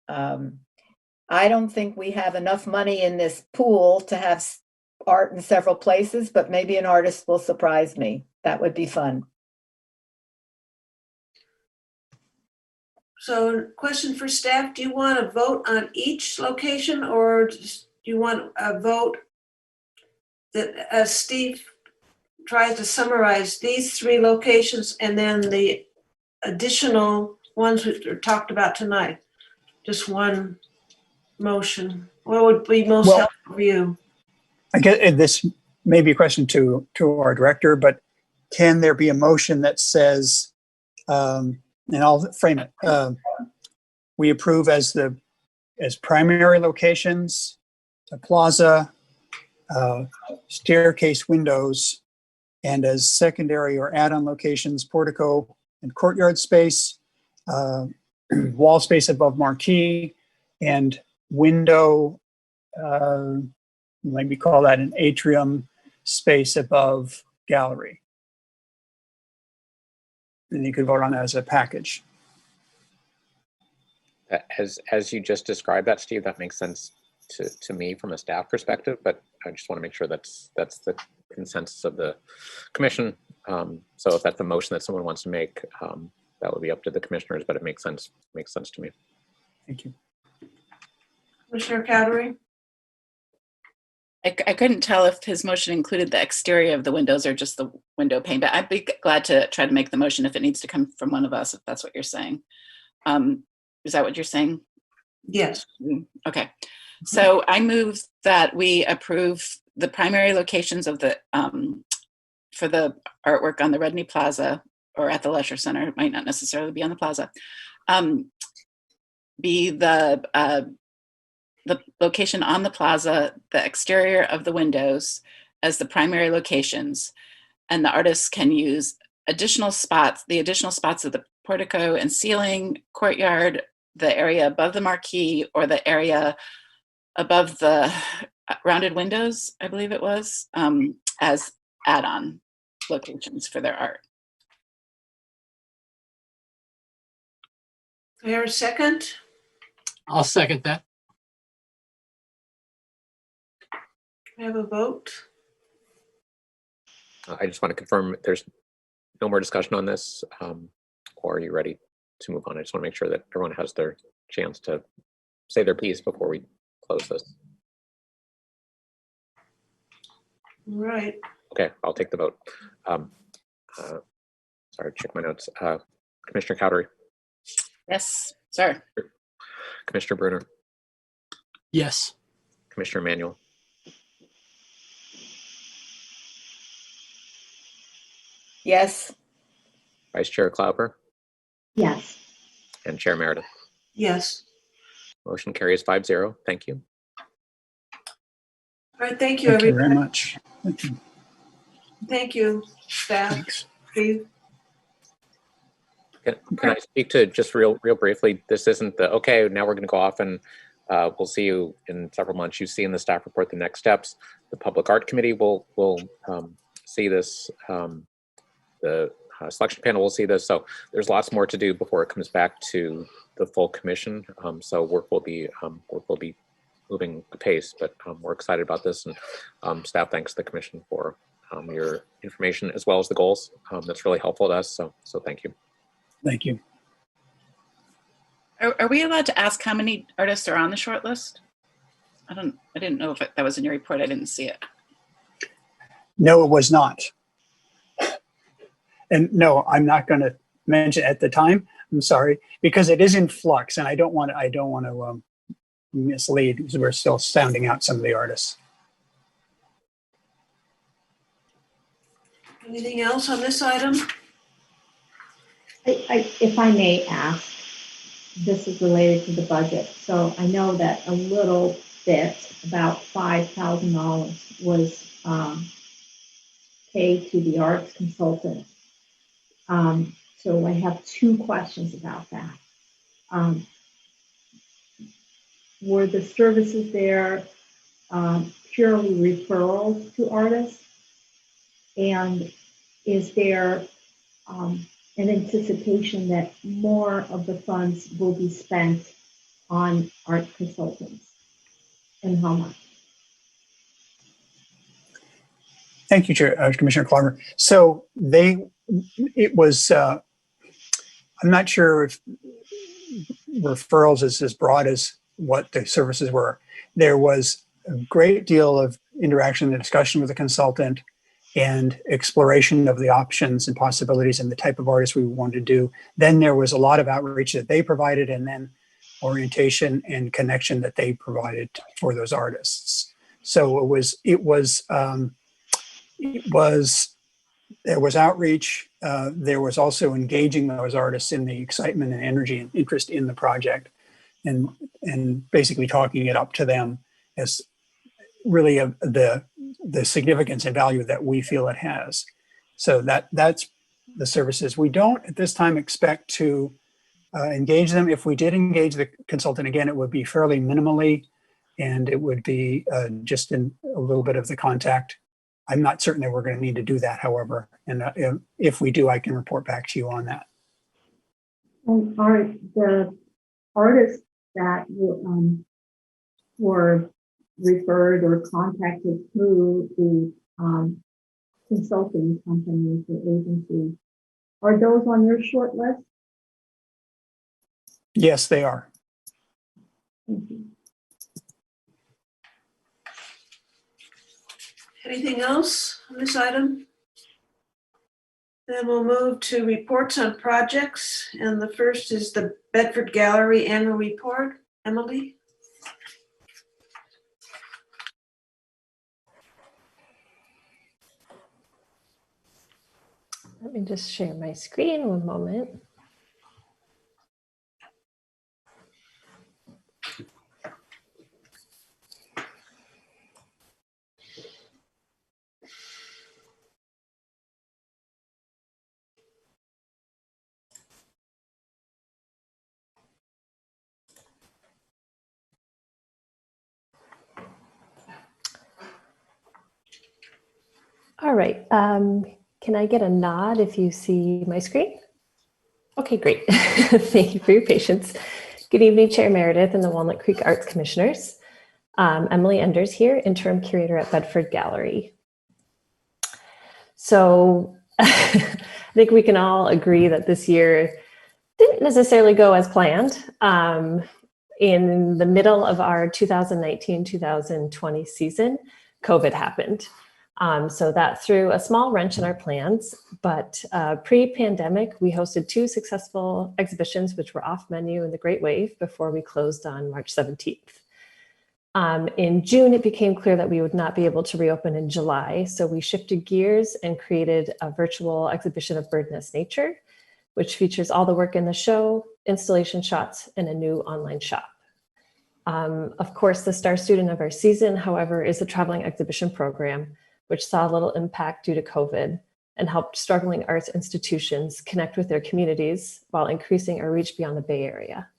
I don't think we have enough money in this pool to have art in several places, but maybe an artist will surprise me. That would be fun. So, question for staff, do you want to vote on each location, or do you want a vote that, as Steve tries to summarize, these 3 locations and then the additional ones we talked about tonight? Just one motion. What would be most helpful for you? I guess this may be a question to our director, but can there be a motion that says, and I'll frame it, we approve as primary locations, the plaza, staircase windows, and as secondary or add-on locations, portico and courtyard space, wall space above marquee, and window, maybe call that an atrium space above gallery. And you could vote on that as a package. As you just described that, Steve, that makes sense to me from a staff perspective, but I just want to make sure that's the consensus of the commission. So if that's the motion that someone wants to make, that would be up to the commissioners, but it makes sense to me. Thank you. Commissioner Cowdery? I couldn't tell if his motion included the exterior of the windows or just the window pane, but I'd be glad to try to make the motion if it needs to come from one of us, if that's what you're saying. Is that what you're saying? Yes. Okay. So I move that we approve the primary locations of the for the artwork on the Redney Plaza or at the Leisure Center. It might not necessarily be on the Plaza. Be the location on the plaza, the exterior of the windows as the primary locations, and the artists can use additional spots, the additional spots of the portico and ceiling, courtyard, the area above the marquee, or the area above the rounded windows, I believe it was, as add-on locations for their art. Do I hear a second? I'll second that. We have a vote. I just want to confirm there's no more discussion on this, or are you ready to move on? I just want to make sure that everyone has their chance to say their piece before we close this. Right. Okay, I'll take the vote. Sorry, check my notes. Commissioner Cowdery, Yes, sir. Commissioner Bruner, Yes. Commissioner Emanuel, Yes. Vice Chair Klauber, Yes. and Chair Meredith. Yes. Motion carries 5-0. Thank you. All right. Thank you, Thank you everybody. very much. Thank you. Thank you, staff. Thanks. Steve. Can I speak to just real briefly? This isn't the, okay, now we're going to go off and we'll see you in several months. You see in the staff report the next steps. The Public Art Committee will see this. The selection panel will see this. So there's lots more to do before it comes back to the full commission. So work will be moving apace, but we're excited about this, and staff thanks the commission for your information as well as the goals. That's really helpful to us. So thank you. Thank you. Are we allowed to ask how many artists are on the short list? I didn't know if that was in your report. I didn't see it. No, it was not. And no, I'm not going to mention at the time. I'm sorry, because it is in flux, and I don't want to mislead, because we're still sounding out some of the artists. Anything else on this item? If I may ask, this is related to the budget. So I know that a little bit, about $5,000 was paid to the arts consultant. So I have two questions about that. Were the services there purely referrals to artists? And is there an anticipation that more of the funds will be spent on art consultants, and how much? Thank you, Commissioner Klauber. So it was, I'm not sure if referrals is as broad as what the services were. There was a great deal of interaction and discussion with the consultant and exploration of the options and possibilities and the type of artists we wanted to do. Then there was a lot of outreach that they provided, and then orientation and connection that they provided for those artists. So there was outreach. There was also engaging those artists in the excitement and energy and interest in the project, and basically talking it up to them as really the significance and value that we feel it has. So that's the services. We don't at this time expect to engage them. If we did engage the consultant again, it would be fairly minimally, and it would be just in a little bit of the contact. I'm not certain that we're going to need to do that, however, and if we do, I can report back to you on that. And are the artists that were referred or contacted through the consulting companies or agencies, are those on your short list? Yes, they are. Thank you. Anything else on this item? Then we'll move to reports on projects. And the first is the Bedford Gallery Annual Report. Emily? Let me just share my screen one moment. All right. Can I get a nod if you see my screen? Okay, great. Thank you for your patience. Good evening, Chair Meredith and the Walnut Creek Arts Commissioners. Emily Enders here, Interim Curator at Bedford Gallery. So I think we can all agree that this year didn't necessarily go as planned. In the middle of our 2019-2020 season, COVID happened. So that threw a small wrench in our plans, but pre-pandemic, we hosted 2 successful exhibitions, which were off menu in the Great Wave before we closed on March 17th. In June, it became clear that we would not be able to reopen in July. So we shifted gears and created a virtual exhibition of Bird Nest Nature, which features all the work in the show, installation shots, and a new online shop. Of course, the star student of our season, however, is the traveling exhibition program, which saw little impact due to COVID and helped struggling arts institutions connect with their communities while increasing our reach beyond the Bay Area.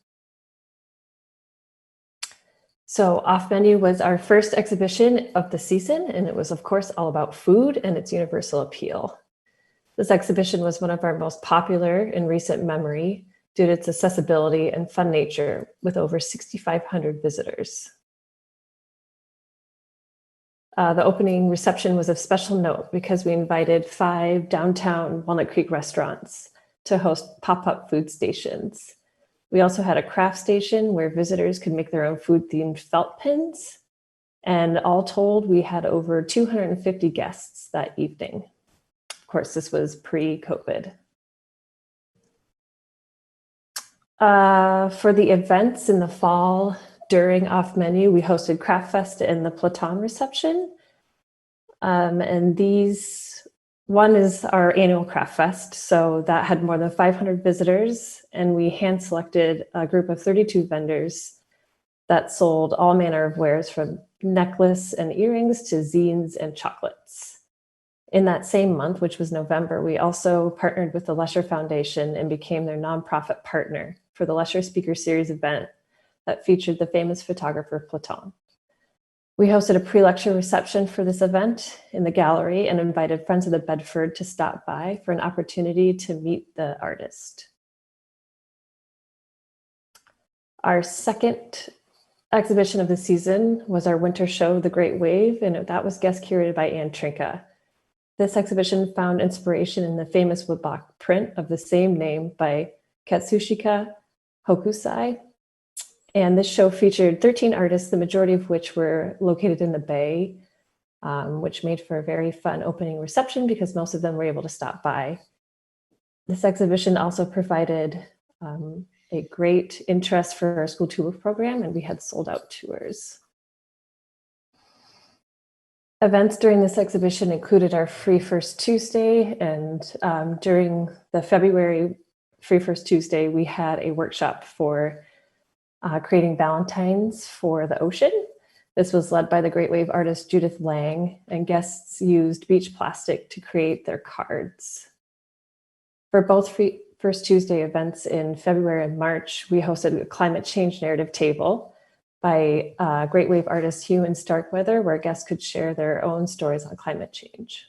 So Off Menu was our first exhibition of the season, and it was, of course, all about food and its universal appeal. This exhibition was one of our most popular in recent memory due to its accessibility and fun nature, with over 6,500 visitors. The opening reception was of special note because we invited 5 downtown Walnut Creek restaurants to host pop-up food stations. We also had a craft station where visitors could make their own food-themed felt pins. And all told, we had over 250 guests that evening. Of course, this was pre-COVID. For the events in the fall during Off Menu, we hosted Craft Fest and the Platon reception. And one is our annual Craft Fest. So that had more than 500 visitors, and we hand selected a group of 32 vendors that sold all manner of wares from necklace and earrings to zines and chocolates. In that same month, which was November, we also partnered with the Lesher Foundation and became their nonprofit partner for the Lesher Speaker Series event that featured the famous photographer Platon. We hosted a pre-lecture reception for this event in the gallery and invited friends of the Bedford to stop by for an opportunity to meet the artist. Our second exhibition of the season was our winter show, The Great Wave, and that was guest curated by Anne Trinka. This exhibition found inspiration in the famous woodblock print of the same name by Katsushika Hokusai. And this show featured 13 artists, the majority of which were located in the Bay, which made for a very fun opening reception because most of them were able to stop by. This exhibition also provided a great interest for our school tour program, and we had sold out tours. Events during this exhibition included our Free First Tuesday, and during the February Free First Tuesday, we had a workshop for creating Valentines for the ocean. This was led by the Great Wave artist Judith Lang, and guests used beach plastic to create their cards. For both Free First Tuesday events in February and March, we hosted a climate change narrative table by Great Wave artist Hugh and Starkweather, where guests could share their own stories on climate change.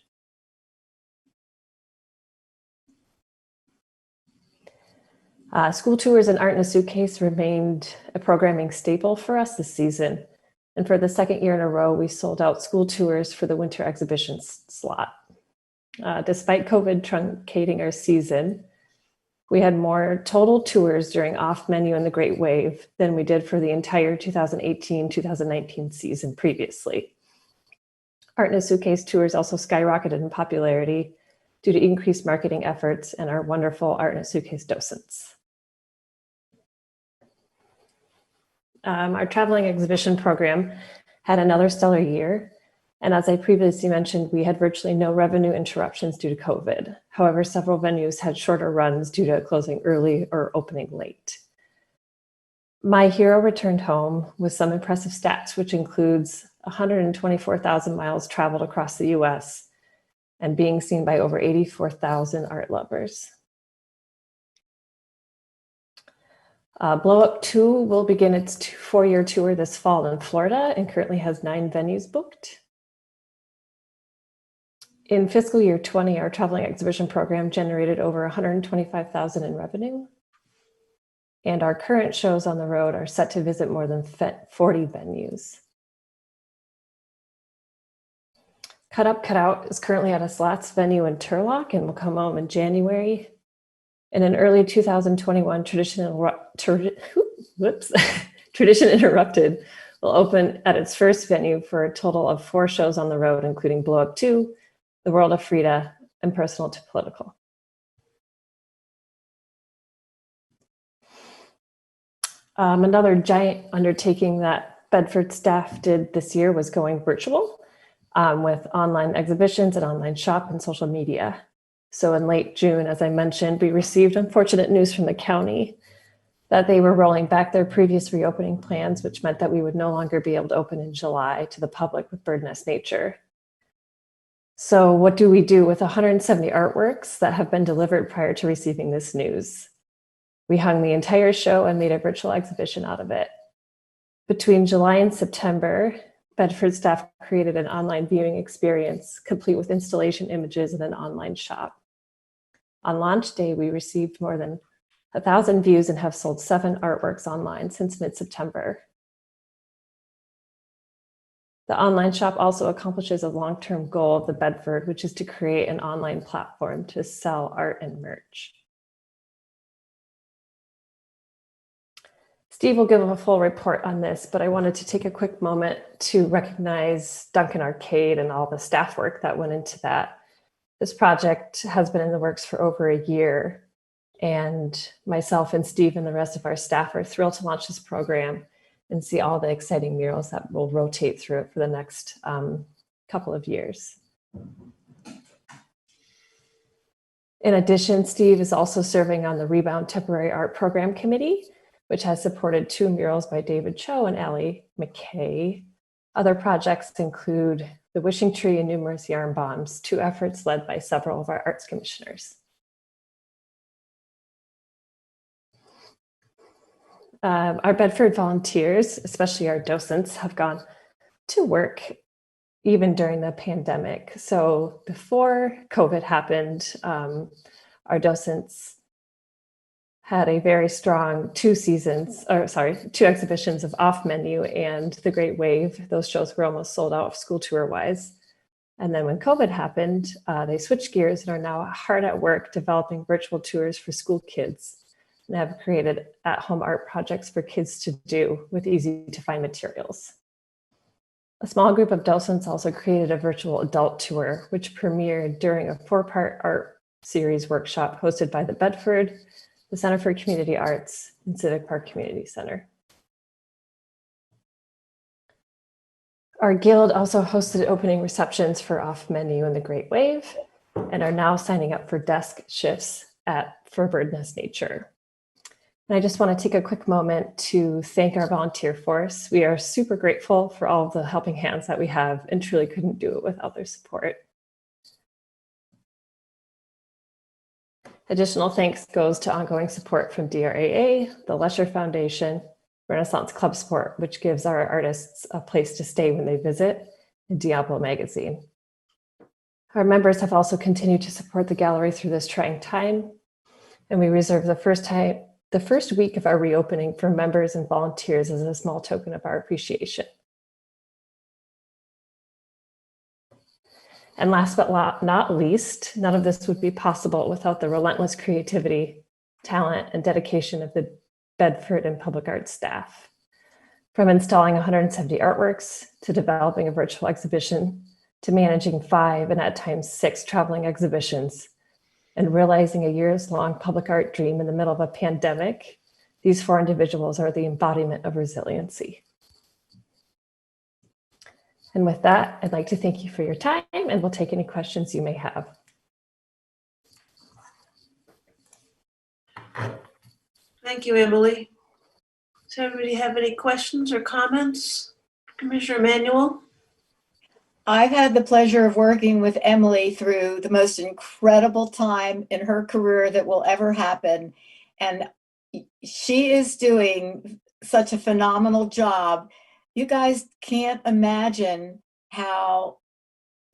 School tours and Art in a Suitcase remained a programming staple for us this season. And for the second year in a row, we sold out school tours for the winter exhibition slot. Despite COVID truncating our season, we had more total tours during Off Menu and the Great Wave than we did for the entire 2018-2019 season previously. Art in a Suitcase tours also skyrocketed in popularity due to increased marketing efforts and our wonderful Art in a Suitcase docents. Our traveling exhibition program had another stellar year. And as I previously mentioned, we had virtually no revenue interruptions due to COVID. However, several venues had shorter runs due to closing early or opening late. My Hero returned home with some impressive stats, which includes 124,000 miles traveled across the US and being seen by over 84,000 art lovers. Blow Up 2 will begin its 4-year tour this fall in Florida and currently has 9 venues booked. In fiscal year 20, our traveling exhibition program generated over 125,000 in revenue. And our current shows on the road are set to visit more than 40 venues. Cut Up, Cut Out is currently at a Slots venue in Turlock and will come home in January. And in early 2021, Tradition Interrupted will open at its first venue for a total of 4 shows on the road, including Blow Up 2, The World of Frida, and Personal to Political. Another giant undertaking that Bedford staff did this year was going virtual with online exhibitions and online shop and social media. So in late June, as I mentioned, we received unfortunate news from the county that they were rolling back their previous reopening plans, which meant that we would no longer be able to open in July to the public with Bird Nest Nature. So what do we do with 170 artworks that have been delivered prior to receiving this news? We hung the entire show and made a virtual exhibition out of it. Between July and September, Bedford staff created an online viewing experience, complete with installation images and an online shop. On launch day, we received more than 1,000 views and have sold 7 artworks online since mid-September. The online shop also accomplishes a long-term goal of the Bedford, which is to create an online platform to sell art and merch. Steve will give a full report on this, but I wanted to take a quick moment to recognize Duncan Arcade and all the staff work that went into that. This project has been in the works for over a year, and myself and Steve and the rest of our staff are thrilled to launch this program and see all the exciting murals that will rotate through it for the next couple of years. In addition, Steve is also serving on the Rebound Temporary Art Program Committee, which has supported 2 murals by David Cho and Allie McKay. Other projects include The Wishing Tree and numerous yarn bombs, 2 efforts led by several of our arts commissioners. Our Bedford volunteers, especially our docents, have gone to work even during the pandemic. So before COVID happened, our docents had a very strong 2 exhibitions of Off Menu and The Great Wave. Those shows were almost sold out school tour wise. And then when COVID happened, they switched gears and are now hard at work developing virtual tours for school kids and have created at-home art projects for kids to do with easy to find materials. A small group of docents also created a virtual adult tour, which premiered during a 4-part art series workshop hosted by the Bedford, the Center for Community Arts, and Civic Park Community Center. Our guild also hosted opening receptions for Off Menu and The Great Wave, and are now signing up for desk shifts for Bird Nest Nature. And I just want to take a quick moment to thank our volunteer force. We are super grateful for all of the helping hands that we have and truly couldn't do it without their support. Additional thanks goes to ongoing support from DRAA, the Lesher Foundation, Renaissance Club Sport, which gives our artists a place to stay when they visit, and Diablo Magazine. Our members have also continued to support the gallery through this trying time, and we reserve the first week of our reopening for members and volunteers as a small token of our appreciation. And last but not least, none of this would be possible without the relentless creativity, talent, and dedication of the Bedford and Public Arts staff. From installing 170 artworks, to developing a virtual exhibition, to managing 5 and at times 6 traveling exhibitions, and realizing a years-long public art dream in the middle of a pandemic, these 4 individuals are the embodiment of resiliency. And with that, I'd like to thank you for your time, and we'll take any questions you may have. Thank you, Emily. Does everybody have any questions or comments? Commissioner Emanuel? I've had the pleasure of working with Emily through the most incredible time in her career that will ever happen. And she is doing such a phenomenal job. You guys can't imagine how,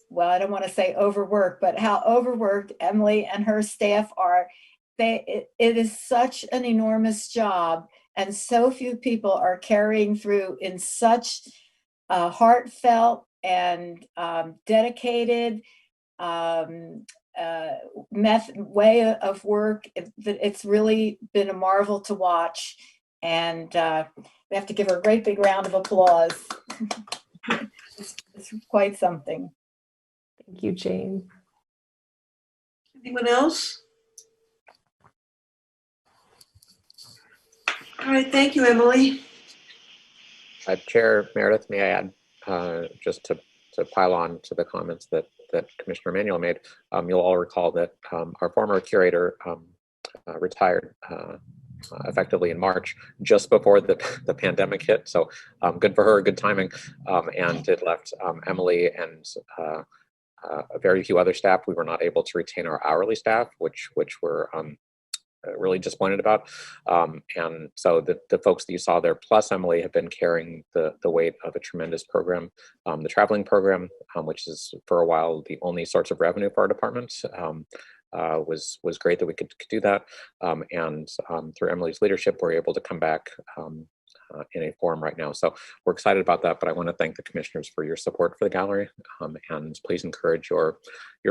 well, I don't want to say overworked, but how overworked Emily and her staff are. It is such an enormous job, and so few people are carrying through in such heartfelt, and dedicated way of work. It's really been a marvel to watch, and we have to give her a great big round of applause. It's quite something. Thank you, Jane. Anyone else? All right, thank you, Emily. Chair Meredith, may I add, just to pile on to the comments that Commissioner Emanuel made, you'll all recall that our former curator retired effectively in March, just before the pandemic hit. So good for her, good timing. And it left Emily and a very few other staff. We were not able to retain our hourly staff, which we're really disappointed about. And so the folks that you saw there, plus Emily, have been carrying the weight of a tremendous program. The traveling program, which is for a while the only source of revenue for our department, was great that we could do that. And through Emily's leadership, we're able to come back in a forum right now. So we're excited about that, but I want to thank the commissioners for your support for the gallery. And please encourage your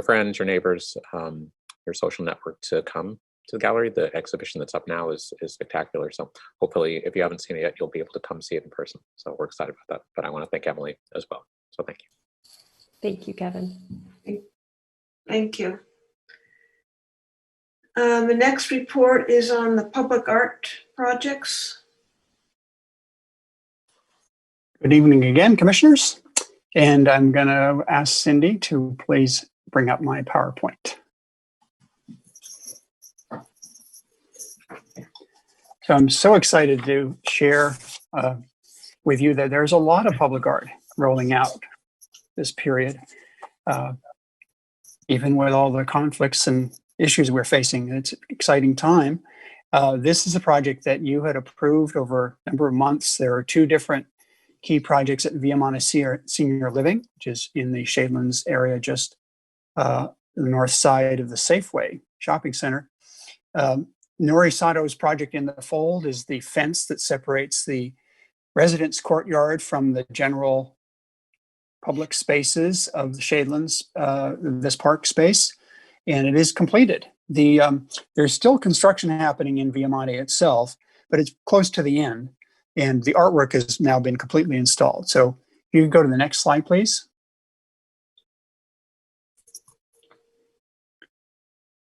friends, your neighbors, your social network to come to the gallery. The exhibition that's up now is spectacular. So hopefully, if you haven't seen it yet, you'll be able to come see it in person. So we're excited about that. But I want to thank Emily as well. So thank you. Thank you, Kevin. Thank you. The next report is on the public art projects. Good evening again, commissioners. And I'm going to ask Cindy to please bring up my PowerPoint. So I'm so excited to share with you that there's a lot of public art rolling out this period. Even with all the conflicts and issues we're facing, it's an exciting time. This is a project that you had approved over a number of months. There are two different key projects at Viamana Senior Living, which is in the Shadelands area, just the north side of the Safeway shopping center. Nori Sato's project in the fold is the fence that separates the residence courtyard from the general public spaces of the Shadelands, this park space, and it is completed. There's still construction happening in Viamana itself, but it's close to the end, and the artwork has now been completely installed. So if you can go to the next slide, please.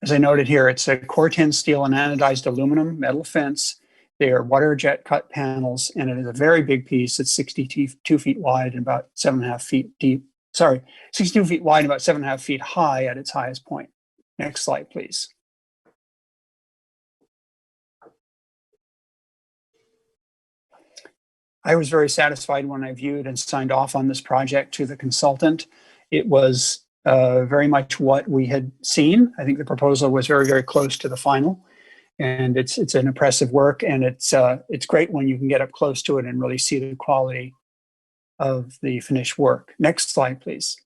As I noted here, it's a Corten steel and anodized aluminum metal fence. They are water jet cut panels, and it is a very big piece. It's 62 feet wide and about 7.5 feet deep. Sorry, 62 feet wide and about 7.5 feet high at its highest point. Next slide, please. I was very satisfied when I viewed and signed off on this project to the consultant. It was very much what we had seen. I think the proposal was very, very close to the final, and it's an impressive work, and it's great when you can get up close to it and really see the quality of the finished work. Next slide, please.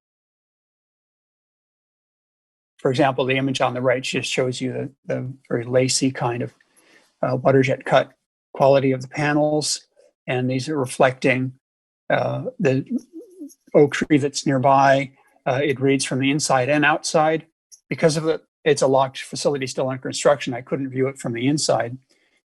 For example, the image on the right just shows you the very lacy kind of water jet cut quality of the panels, and these are reflecting the oak tree that's nearby. It reads from the inside and outside. Because of it's a locked facility still under construction, I couldn't view it from the inside.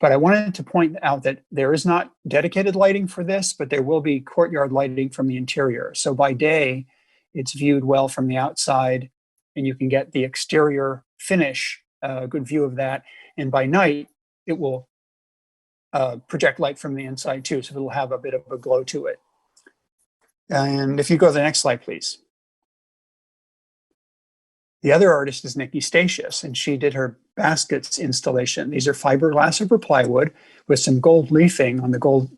But I wanted to point out that there is not dedicated lighting for this, but there will be courtyard lighting from the interior. So by day, it's viewed well from the outside, and you can get the exterior finish, a good view of that. And by night, it will project light from the inside too, so it'll have a bit of a glow to it. And if you go to the next slide, please. The other artist is Nicky Stacias, and she did her baskets installation. These are fiberglass over plywood with some gold leafing on the gold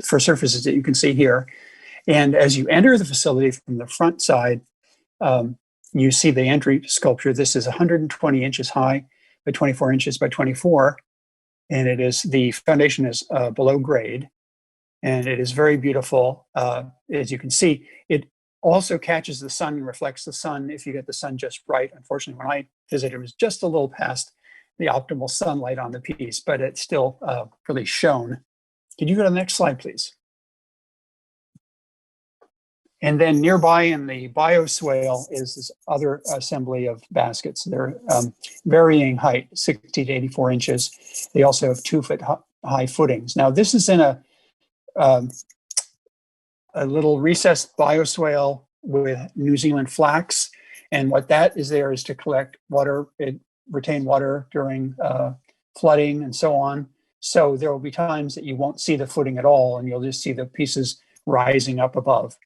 for surfaces that you can see here. And as you enter the facility from the front side, you see the entry sculpture. This is 120 inches high by 24 inches by 24. And the foundation is below grade, and it is very beautiful. As you can see, it also catches the sun and reflects the sun if you get the sun just right. Unfortunately, when I visited, it was just a little past the optimal sunlight on the piece, but it's still really shone. Could you go to the next slide, please? And then nearby in the bioswale is this other assembly of baskets. They're varying height, 60 to 84 inches. They also have 2-foot high footings. Now this is in a little recessed bioswale with New Zealand flax. And what that is there is to collect water, retain water during flooding and so on. So there will be times that you won't see the footing at all and you'll just see the pieces rising up above.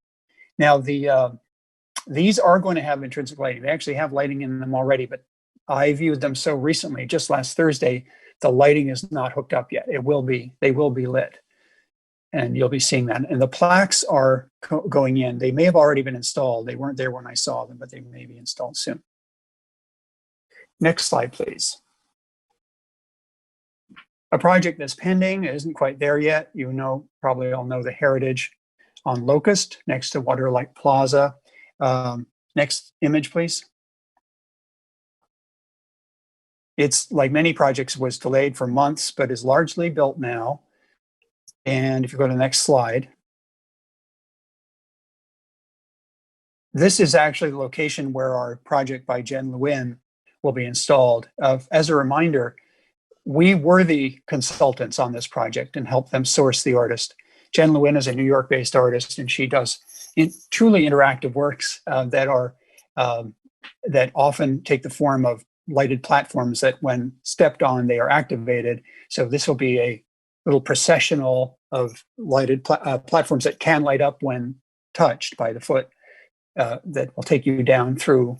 Now these are going to have intrinsic lighting. They actually have lighting in them already, but I viewed them so recently, just last Thursday, the lighting is not hooked up yet. It will be, they will be lit. And you'll be seeing that. And the plaques are going in. They may have already been installed. They weren't there when I saw them, but they may be installed soon. Next slide, please. A project that's pending, it isn't quite there yet. You know, probably all know the Heritage on Locust next to Waterlight Plaza. Next image, please. It's like many projects was delayed for months, but is largely built now. And if you go to the next slide, this is actually the location where our project by Jen Lewin will be installed. As a reminder, we were the consultants on this project and helped them source the artist. Jen Lewin is a New York-based artist, and she does truly interactive works that often take the form of lighted platforms that when stepped on, they are activated. So this will be a little processional of lighted platforms that can light up when touched by the foot that will take you down through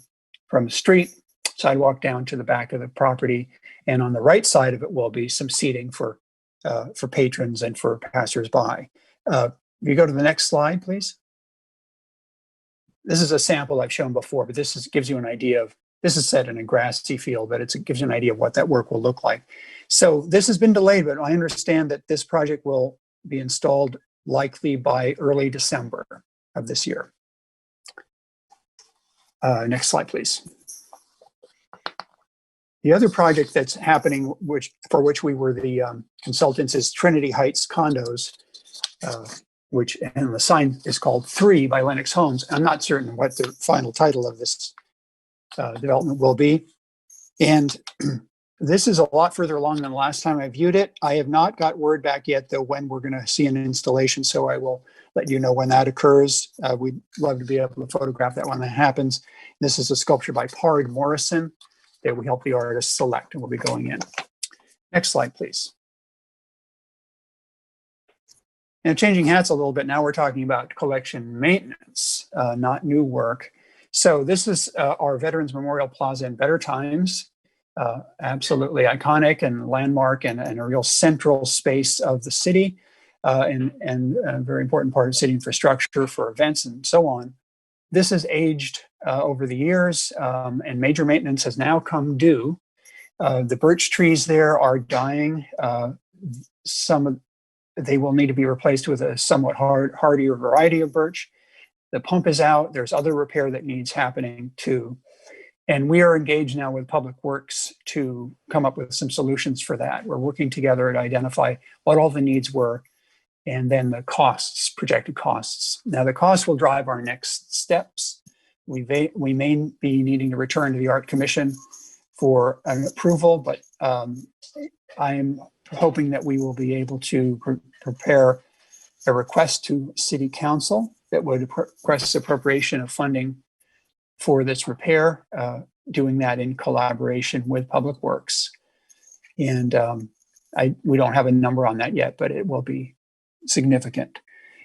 from the street, sidewalk down to the back of the property. And on the right side of it will be some seating for patrons and for passersby. If you go to the next slide, please. This is a sample I've shown before, but this gives you an idea of, this is set in a grassy field, but it gives you an idea of what that work will look like. So this has been delayed, but I understand that this project will be installed likely by early December of this year. Next slide, please. The other project that's happening, for which we were the consultants, is Trinity Heights Condos, and the sign is called 3 by Lennox Homes. I'm not certain what the final title of this development will be. And this is a lot further along than the last time I viewed it. I have not got word back yet, though, when we're going to see an installation, so I will let you know when that occurs. We'd love to be able to photograph that when that happens. This is a sculpture by Pard Morrison that we help the artist select, and we'll be going in. Next slide, please. And changing hats a little bit, now we're talking about collection maintenance, not new work. So this is our Veterans Memorial Plaza in better times. Absolutely iconic and landmark and a real central space of the city and a very important part of city infrastructure for events and so on. This has aged over the years and major maintenance has now come due. The birch trees there are dying. They will need to be replaced with a somewhat hardier variety of birch. The pump is out. There's other repair that needs happening too. And we are engaged now with Public Works to come up with some solutions for that. We're working together to identify what all the needs were and then the costs, projected costs. Now the costs will drive our next steps. We may be needing to return to the Art Commission for an approval, but I'm hoping that we will be able to prepare a request to City Council that would request appropriation of funding for this repair, doing that in collaboration with Public Works. And we don't have a number on that yet, but it will be significant.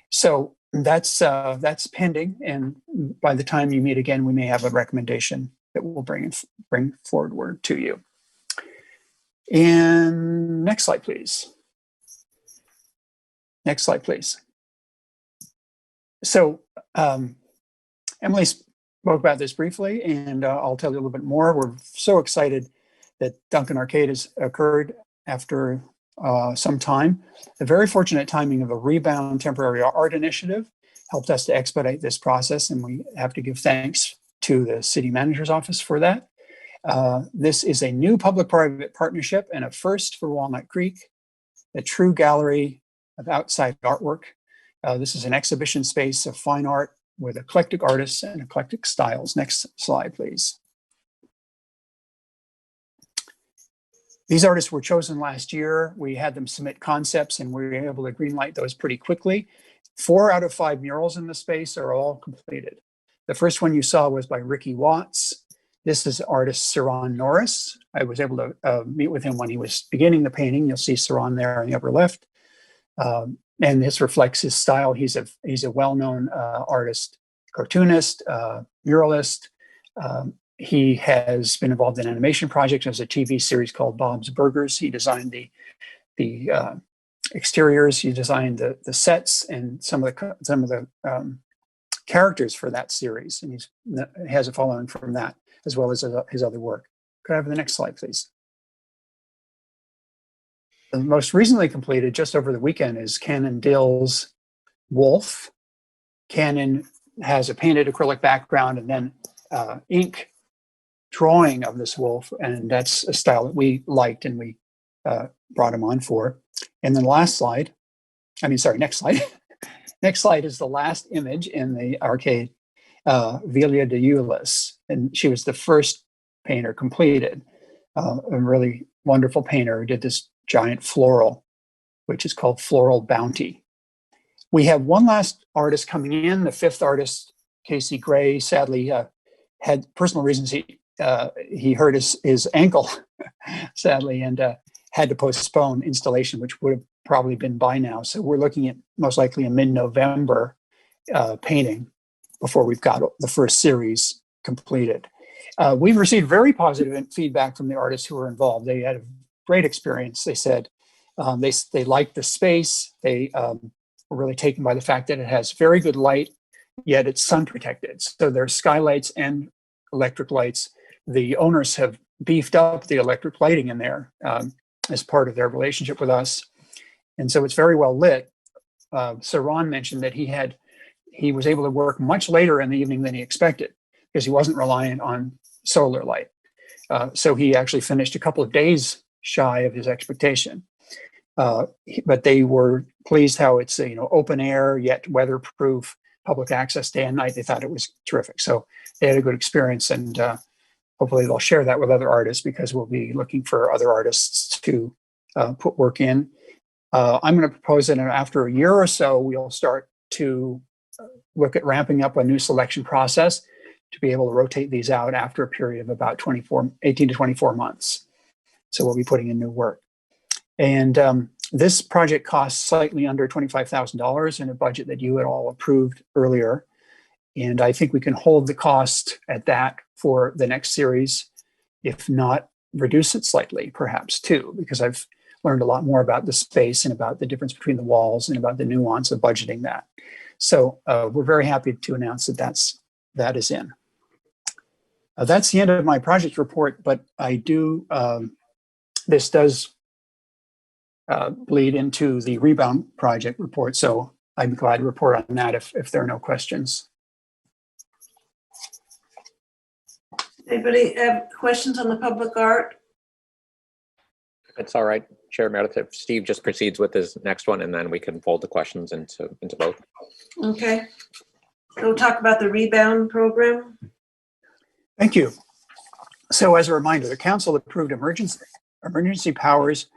So that's pending. And by the time you meet again, we may have a recommendation that we'll bring forward to you. And next slide, please. Next slide, please. So Emily spoke about this briefly, and I'll tell you a little bit more. We're so excited that Duncan Arcade has occurred after some time. The very fortunate timing of a Rebound Temporary Art Initiative helped us to expedite this process, and we have to give thanks to the City Manager's Office for that. This is a new public-private partnership and a first for Walnut Creek, a true gallery of outside artwork. This is an exhibition space of fine art with eclectic artists and eclectic styles. Next slide, please. These artists were chosen last year. We had them submit concepts and we were able to greenlight those pretty quickly. 4 out of 5 murals in the space are all completed. The first one you saw was by Ricky Watts. This is artist Saron Norris. I was able to meet with him when he was beginning the painting. You'll see Saron there on the upper left. And this reflects his style. He's a well-known artist, cartoonist, muralist. He has been involved in animation projects. There's a TV series called Bob's Burgers. He designed the exteriors. He designed the sets and some of the characters for that series. And he has a following from that, as well as his other work. Could I have the next slide, please? The most recently completed, just over the weekend, is Cannon Dill's Wolf. Cannon has a painted acrylic background and then ink drawing of this wolf, and that's a style that we liked and we brought him on for. And then next slide. Next slide is the last image in the arcade, Velia de Eulis, and she was the first painter completed. A really wonderful painter who did this giant floral, which is called Floral Bounty. We have one last artist coming in. The 5th artist, Casey Gray, sadly had personal reasons. He hurt his ankle, sadly, and had to postpone installation, which would have probably been by now. So we're looking at most likely a mid-November painting before we've got the first series completed. We've received very positive feedback from the artists who were involved. They had a great experience. They said they liked the space. They were really taken by the fact that it has very good light, yet it's sun protected. So there's skylights and electric lights. The owners have beefed up the electric lighting in there as part of their relationship with us. And so it's very well lit. Saron mentioned that he was able to work much later in the evening than he expected because he wasn't reliant on solar light. So he actually finished a couple of days shy of his expectation. But they were pleased how it's open air, yet weatherproof, public access day and night. They thought it was terrific. So they had a good experience, and hopefully they'll share that with other artists because we'll be looking for other artists to put work in. I'm going to propose that after a year or so, we'll start to look at ramping up a new selection process to be able to rotate these out after a period of about 18 to 24 months. So we'll be putting in new work. And this project costs slightly under $25,000 in a budget that you had all approved earlier. And I think we can hold the cost at that for the next series, if not reduce it slightly, perhaps too, because I've learned a lot more about the space and about the difference between the walls and about the nuance of budgeting that. So we're very happy to announce that is in. That's the end of my project report, but this does bleed into the rebound project report. So I'd be glad to report on that if there are no questions. Anybody have questions on the public art? It's all right, Chair Meredith, if Steve just proceeds with his next one, and then we can fold the questions into both. Okay. We'll talk about the rebound program. Thank you. So as a reminder, the council approved emergency powers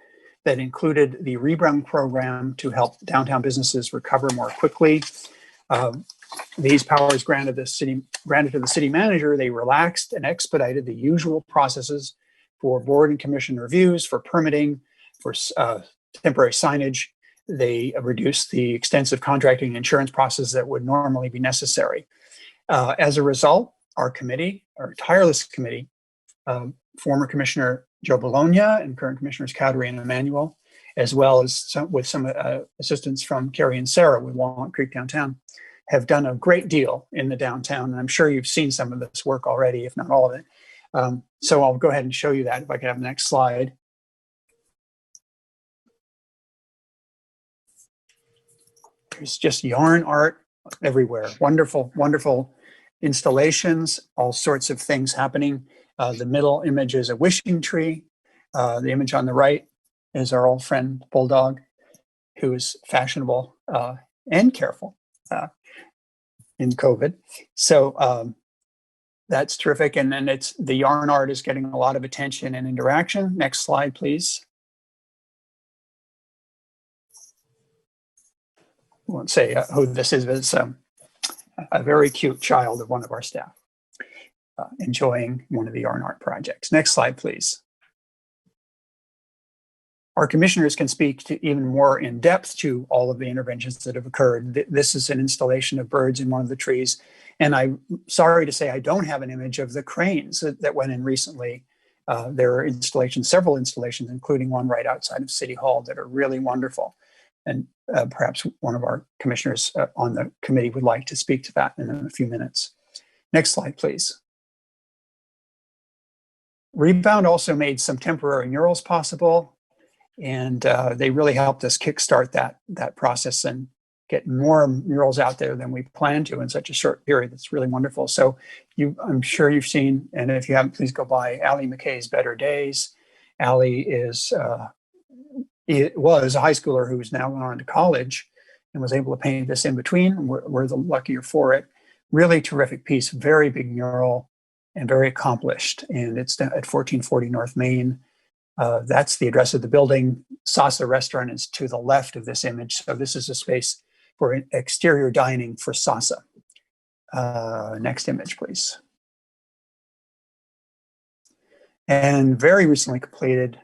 that included the rebound program to help downtown businesses recover more quickly. These powers granted to the city manager. They relaxed and expedited the usual processes for board and commission reviews, for permitting, for temporary signage. They reduced the extensive contracting and insurance process that would normally be necessary. As a result, our tireless committee, former Commissioner Joe Bologna and current Commissioners Cowdery and Emanuel, as well as some assistance from Carrie and Sarah with Walnut Creek Downtown, have done a great deal in the downtown. And I'm sure you've seen some of this work already, if not all of it. So I'll go ahead and show you that if I could have the next slide. There's just yarn art everywhere. Wonderful, wonderful installations, all sorts of things happening. The middle image is a wishing tree. The image on the right is our old friend Bulldog, who is fashionable and careful. in COVID. So that's terrific. And then the yarn art is getting a lot of attention and interaction. Next slide, please. I won't say who this is, but it's a very cute child of one of our staff enjoying one of the yarn art projects. Next slide, please. Our commissioners can speak to even more in depth to all of the interventions that have occurred. This is an installation of birds in one of the trees. And I'm sorry to say I don't have an image of the cranes that went in recently. There are several installations, including one right outside of City Hall, that are really wonderful. And perhaps one of our commissioners on the committee would like to speak to that in a few minutes. Next slide, please. Rebound also made some temporary murals possible, and they really helped us kickstart that process and get more murals out there than we planned to in such a short period. That's really wonderful. So I'm sure you've seen, and if you haven't, please go by Allie McKay's Better Days. Allie was a high schooler who's now gone on to college and was able to paint this in between. We're the luckier for it. Really terrific piece, very big mural and very accomplished. And it's at 1440 North Main. That's the address of the building. Sasa Restaurant is to the left of this image. So this is a space for exterior dining for Sasa. Next image, please. And very recently completed,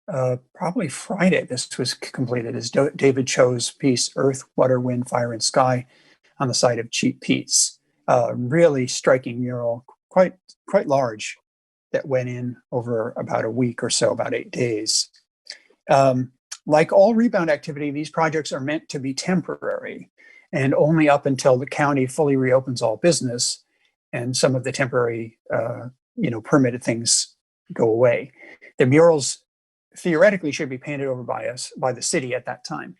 probably Friday, this was completed, is David Cho's piece, Earth, Water, Wind, Fire, and Sky, on the site of Cheap Pete's. Really striking mural, quite large, that went in over about a week or so, about 8 days. Like all rebound activity, these projects are meant to be temporary and only up until the county fully reopens all business and some of the temporary, permitted things go away. The murals theoretically should be painted over by the city at that time.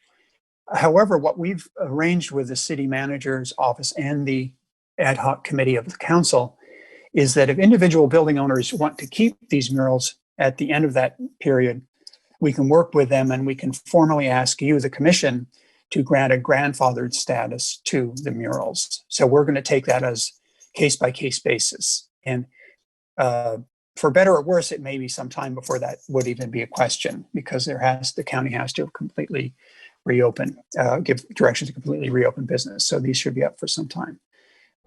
However, what we've arranged with the city manager's office and the ad hoc committee of the council is that if individual building owners want to keep these murals at the end of that period, we can work with them and we can formally ask you, the commission, to grant a grandfathered status to the murals. So we're going to take that as case-by-case basis. And for better or worse, it may be some time before that would even be a question, because the county has to completely reopen, give direction to completely reopen business. So these should be up for some time.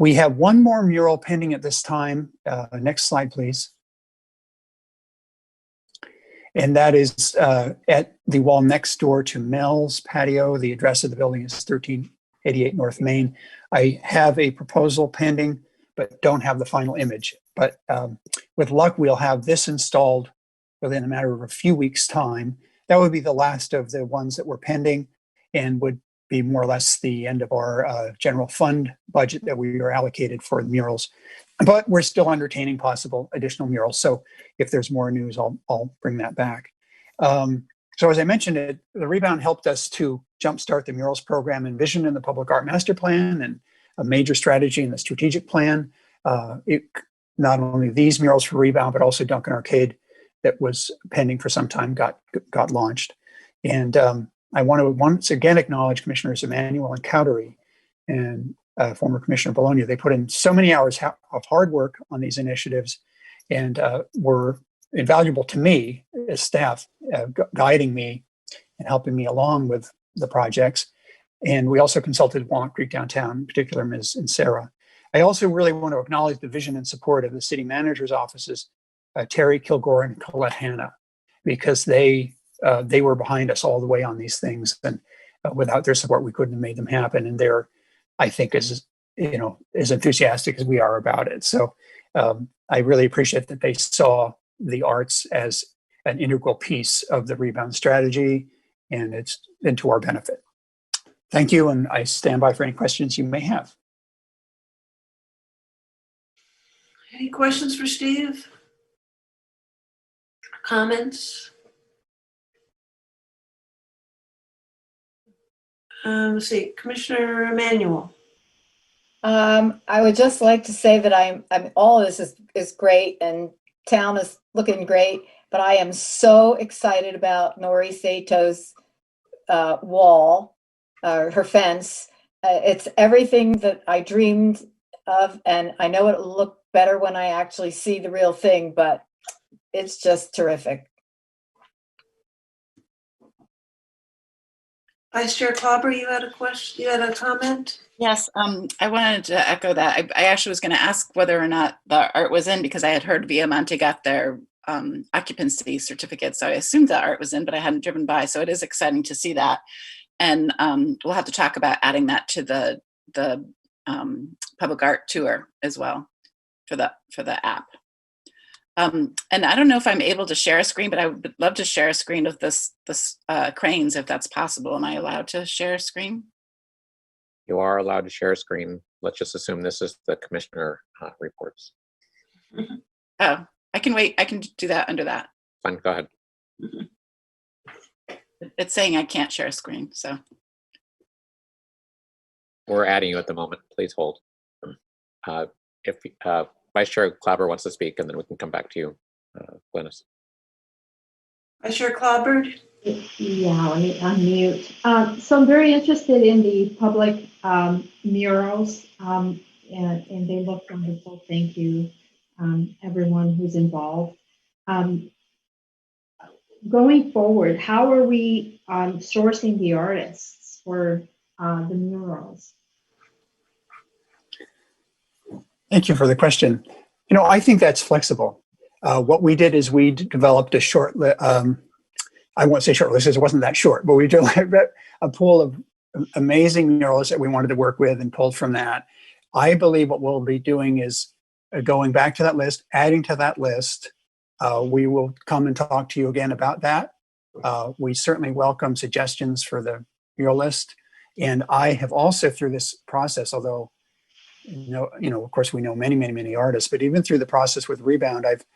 We have one more mural pending at this time. Next slide, please. And that is at the wall next door to Mel's Patio. The address of the building is 1388 North Main. I have a proposal pending, but don't have the final image. But with luck, we'll have this installed within a matter of a few weeks' time. That would be the last of the ones that were pending and would be more or less the end of our general fund budget that we are allocated for the murals. But we're still entertaining possible additional murals. So if there's more news, I'll bring that back. So as I mentioned, the rebound helped us to jumpstart the murals program envisioned in the Public Art Master Plan and a major strategy in the strategic plan. Not only these murals for rebound, but also Duncan Arcade that was pending for some time got launched. And I want to once again acknowledge Commissioners Emanuel and Cowdery and former Commissioner Bologna. They put in so many hours of hard work on these initiatives and were invaluable to me as staff, guiding me and helping me along with the projects. And we also consulted Walnut Creek Downtown, in particular Ms. and Sarah. I also really want to acknowledge the vision and support of the city manager's offices, Terry Kilgore and Colette Hanna, because they were behind us all the way on these things. And without their support, we couldn't have made them happen. And they're, I think, as enthusiastic as we are about it. So I really appreciate that they saw the arts as an integral piece of the rebound strategy, and it's to our benefit. Thank you, and I stand by for any questions you may have. Any questions for Steve? Comments? Let's see, Commissioner Emanuel. I would just like to say that I'm all of this is great and town is looking great, but I am so excited about Nori Sato's wall, her fence. It's everything that I dreamed of, and I know it'll look better when I actually see the real thing, but it's just terrific. Vice Chair Klauber, you had a question, you had a comment? Yes, I wanted to echo that. I actually was going to ask whether or not the art was in, because I had heard Viamonte got their occupancy certificate. So I assumed that art was in, but I hadn't driven by. So it is exciting to see that. And we'll have to talk about adding that to the public art tour as well for the app. And I don't know if I'm able to share a screen, but I would love to share a screen of this cranes, if that's possible. Am I allowed to share a screen? You are allowed to share a screen. Let's just assume this is the commissioner reports. Oh, I can wait. I can do that under that. Fine, go ahead. It's saying I can't share a screen, so. We're adding you at the moment. Please hold. If Vice Chair Klauber wants to speak, and then we can come back to you, Glynis. Vice Chair Klauber? Yeah, let me unmute. So I'm very interested in the public murals, and they look wonderful. Thank you, everyone who's involved. Going forward, how are we sourcing the artists for the murals? Thank you for the question. You know, I think that's flexible. What we did is we developed a short, I won't say short list, it wasn't that short, but we did a pool of amazing murals that we wanted to work with and pulled from that. I believe what we'll be doing is going back to that list, adding to that list. We will come and talk to you again about that. We certainly welcome suggestions for the mural list. And I have also, through this process, although of course, we know many artists, but even through the process with Rebound, I've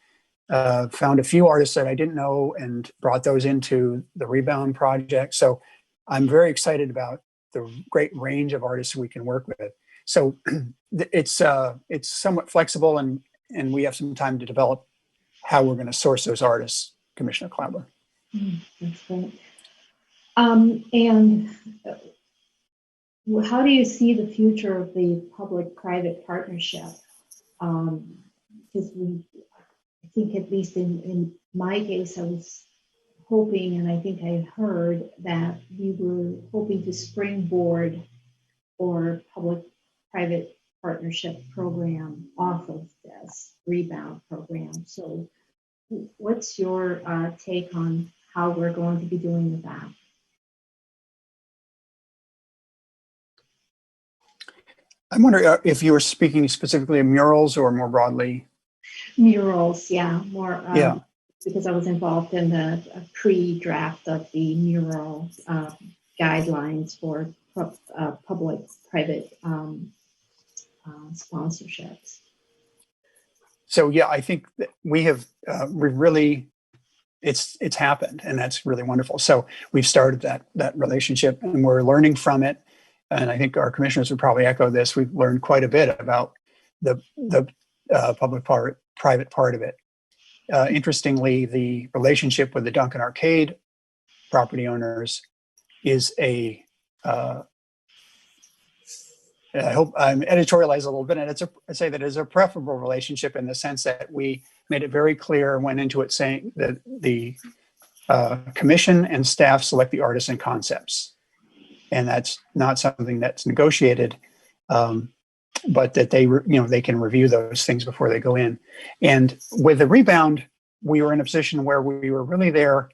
found a few artists that I didn't know and brought those into the Rebound project. So I'm very excited about the great range of artists we can work with. So it's somewhat flexible, and we have some time to develop how we're going to source those artists, Commissioner Klauber. That's great. And how do you see the future of the public-private partnership? Because I think at least in my case, I was hoping, and I think I heard that we were hoping to springboard for public-private partnership program off of this Rebound program. So what's your take on how we're going to be doing with that? I'm wondering if you were speaking specifically of murals or more broadly. Murals, yeah, more. Yeah. Because I was involved in the pre-draft of the mural guidelines for public-private sponsorships. So yeah, I think that we have really, it's happened, and that's really wonderful. So we've started that relationship, and we're learning from it. And I think our commissioners would probably echo this. We've learned quite a bit about the public-private part of it. Interestingly, the relationship with the Duncan Arcade property owners is I hope I'm editorializing a little bit, and I say that it's a preferable relationship in the sense that we made it very clear and went into it saying that the commission and staff select the artists and concepts. And that's not something that's negotiated, but that they can review those things before they go in. And with the Rebound, we were in a position where we were really there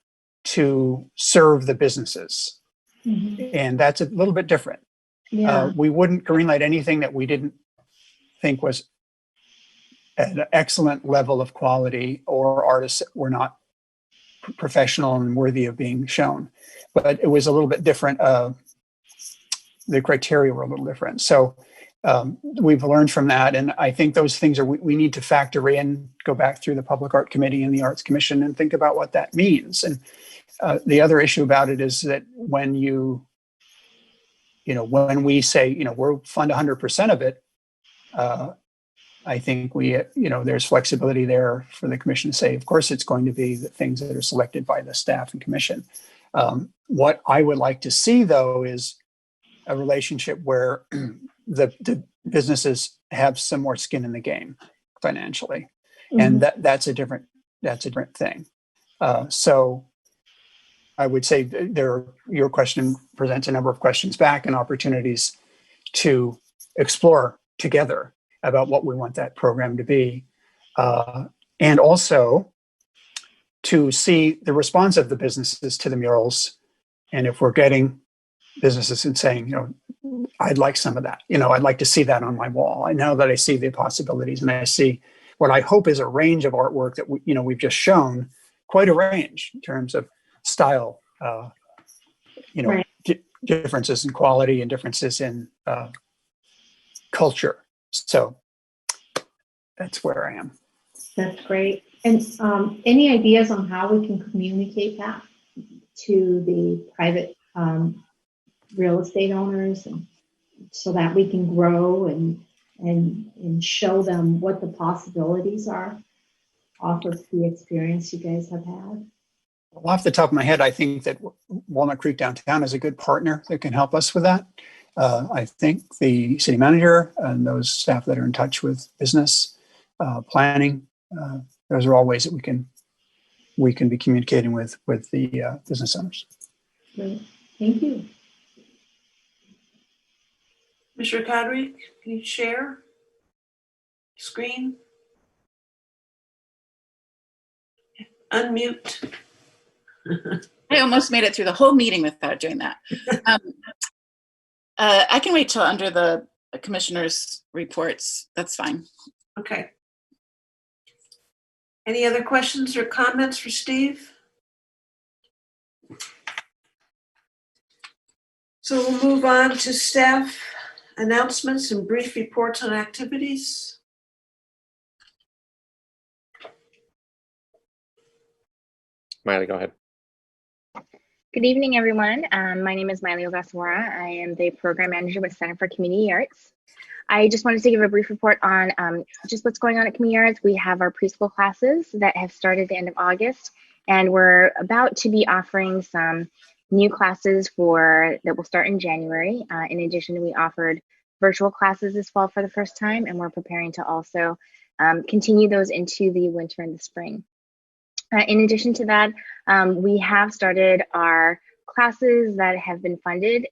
to serve the businesses. Mm-hmm. And that's a little bit different. Yeah. We wouldn't greenlight anything that we didn't think was at an excellent level of quality or artists that were not professional and worthy of being shown. But it was a little bit different. The criteria were a little different. So we've learned from that. And I think those things we need to factor in, go back through the Public Art Committee and the Arts Commission and think about what that means. And the other issue about it is that when when we say, we'll fund 100% of it, I think there's flexibility there for the commission to say, of course, it's going to be the things that are selected by the staff and commission. What I would like to see, though, is a relationship where the businesses have some more skin in the game financially, and that's a different thing. So I would say your question presents a number of questions back and opportunities to explore together about what we want that program to be, and also to see the response of the businesses to the murals. And if we're getting businesses and saying, I'd like some of that, I'd like to see that on my wall. I know that I see the possibilities, and I see what I hope is a range of artwork that we've just shown, quite a range in terms of style, Right. differences in quality and differences in culture. So that's where I am. That's great. And any ideas on how we can communicate that to the private real estate owners, and so that we can grow and show them what the possibilities are off of the experience you guys have had? Well, off the top of my head, I think that Walnut Creek Downtown is a good partner that can help us with that. I think the city manager and those staff that are in touch with business planning, those are all ways that we can be communicating with the business owners. Great. Thank you. Mr. Kadri, can you share screen? Unmute. I almost made it through the whole meeting without doing that. I can wait till under the commissioner's reports. That's fine. Okay. Any other questions or comments for Steve? So we'll move on to staff announcements and brief reports on activities. Miley, go ahead. Good evening, everyone. My name is Miley Ogasawara. I am the program manager with Center for Community Arts. I just wanted to give a brief report on just what's going on at Community Arts. We have our preschool classes that have started at the end of August, and we're about to be offering some new classes that will start in January. In addition, we offered virtual classes this fall for the first time, and we're preparing to also continue those into the winter and the spring. In addition to that, we have started our classes that have been funded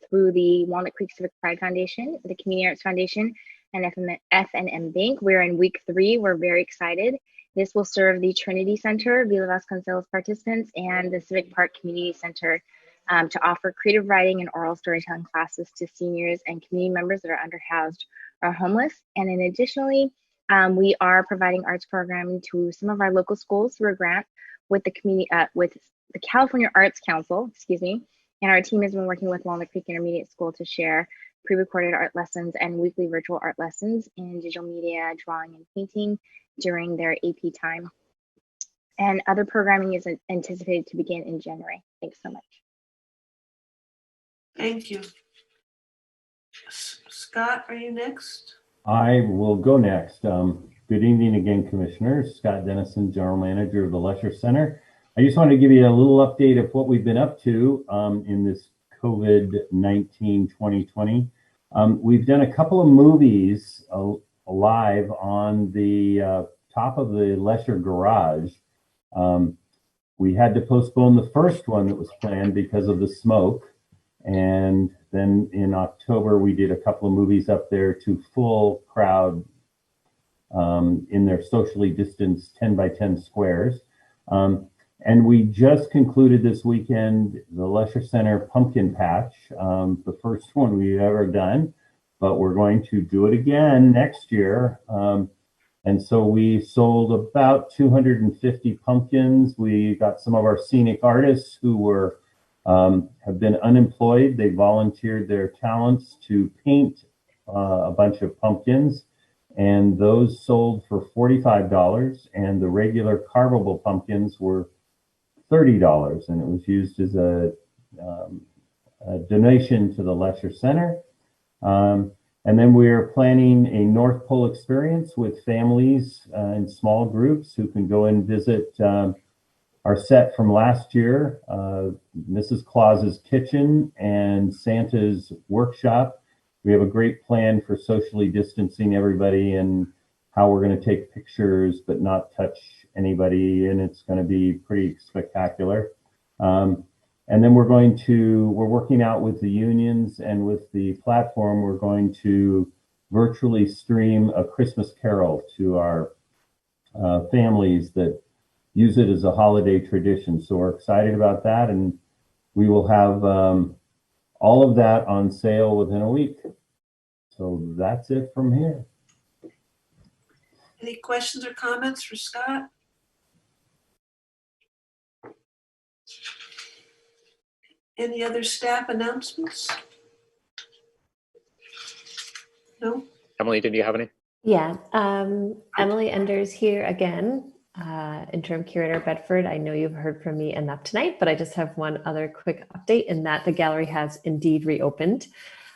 through the Walnut Creek Civic Pride Foundation, the Community Arts Foundation, and F&M Bank. We're in week 3. We're very excited. This will serve the Trinity Center, Vila Vasconcelos participants, and the Civic Park Community Center to offer creative writing and oral storytelling classes to seniors and community members that are underhoused or homeless. And then additionally, we are providing arts programming to some of our local schools through a grant with the community, with the California Arts Council, and our team has been working with Walnut Creek Intermediate School to share pre-recorded art lessons and weekly virtual art lessons in digital media, drawing, and painting during their AP time. And other programming is anticipated to begin in January. Thanks so much. Thank you. Scott, are you next? I will go next. Good evening again, Commissioners. Scott Dennison, General Manager of the Lesher Center. I just wanted to give you a little update of what we've been up to in this COVID-19 2020. We've done a couple of movies live on the top of the Lesher Garage. We had to postpone the first one that was planned because of the smoke. And then in October, we did a couple of movies up there to full crowd in their socially distanced 10 by 10 squares. And we just concluded this weekend the Lesher Center Pumpkin Patch, the first one we've ever done, but we're going to do it again next year. And so we sold about 250 pumpkins. We got some of our scenic artists who have been unemployed. They volunteered their talents to paint a bunch of pumpkins, and those sold for $45, and the regular carvable pumpkins were $30, and it was used as a donation to the Lesher Center. And then we're planning a North Pole experience with families in small groups who can go and visit our are set from last year. Mrs. Claus's kitchen and Santa's workshop. We have a great plan for socially distancing everybody and how we're going to take pictures but not touch anybody, and it's going to be pretty spectacular. And then we're working out with the unions and with the platform, we're going to virtually stream a Christmas carol to our families that use it as a holiday tradition. So we're excited about that, and we will have all of that on sale within a week. So that's it from here. Any questions or comments for Scott? Any other staff announcements? No? Emily, did you have any? Yeah, Emily Enders here again, interim curator Bedford. I know you've heard from me enough tonight, but I just have one other quick update in that the gallery has indeed reopened.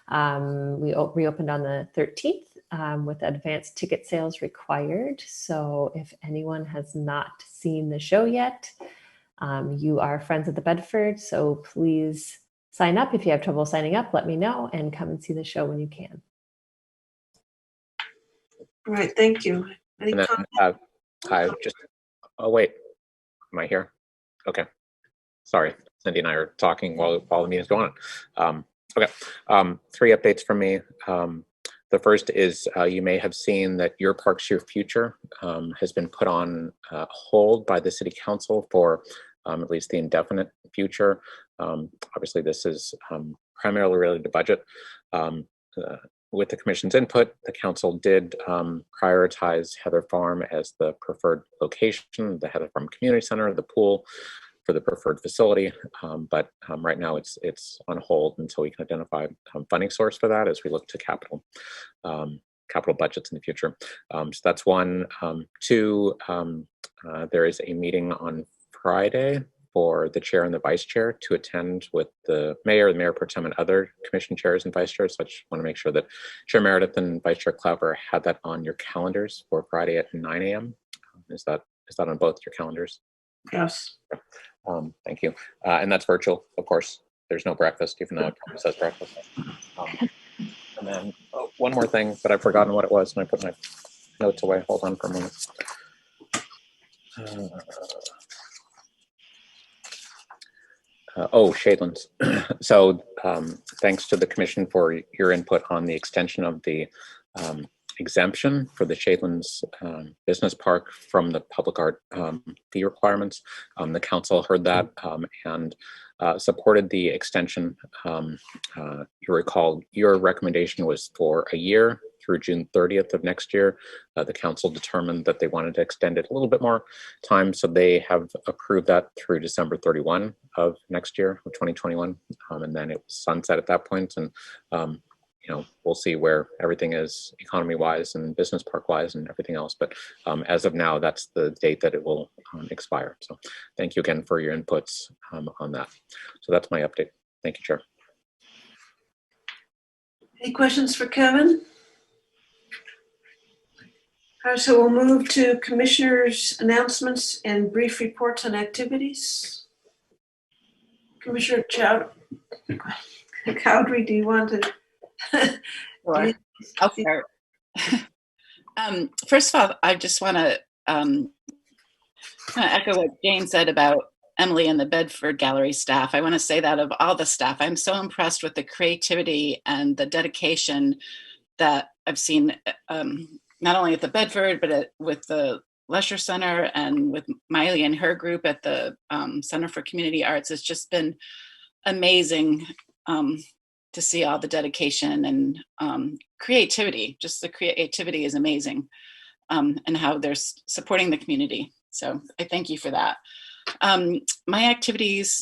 We reopened on the 13th with advanced ticket sales required. So if anyone has not seen the show yet, you are friends of the Bedford, so please sign up. If you have trouble signing up, let me know and come and see the show when you can. All right, thank you. Any And then, comments? oh wait, am I here? Okay, sorry, Cindy and I are talking while the meeting's going on. Okay, 3 updates from me. The first is you may have seen that Your Parks, Your Future has been put on hold by the City Council for at least the indefinite future. Obviously, this is primarily related to budget. With the Commission's input, the Council did prioritize Heather Farm as the preferred location, the Heather Farm Community Center, the pool for the preferred facility. But right now it's on hold until we can identify funding source for that as we look to capital budgets in the future. So that's one. 2, there is a meeting on Friday for the chair and the vice chair to attend with the mayor pro tem, and other commission chairs and vice chairs. So I just want to make sure that Chair Meredith and Vice Chair Clapper had that on your calendars for Friday at 9 a.m. Is that on both your calendars? Yes. Thank you. And that's virtual, of course. There's no breakfast, even though it probably says breakfast. And then one more thing, but I've forgotten what it was, and I put my notes away. Hold on for a moment. Shadelands. So thanks to the Commission for your input on the extension of the exemption for the Shadelands Business Park from the public art fee requirements. The Council heard that and supported the extension. You recall your recommendation was for a year through June 30th of next year. The Council determined that they wanted to extend it a little bit more time, so they have approved that through December 31 of next year, of 2021, and then it was sunset at that point. And we'll see where everything is economy-wise and business park-wise and everything else. But as of now, that's the date that it will expire. So thank you again for your inputs on that. So that's my update. Thank you, Chair. Any questions for Kevin? All right, so we'll move to commissioners' announcements and brief reports on activities. Commissioner Cowdery, do you want to? Sure. I'll start. First of all, I just want to echo what Jane said about Emily and the Bedford Gallery staff. I want to say that of all the staff, I'm so impressed with the creativity and the dedication that I've seen, not only at the Bedford, but with the Lesher Center and with Miley and her group at the Center for Community Arts. It's just been amazing to see all the dedication and creativity. Just the creativity is amazing, and how they're supporting the community. So I thank you for that. My activities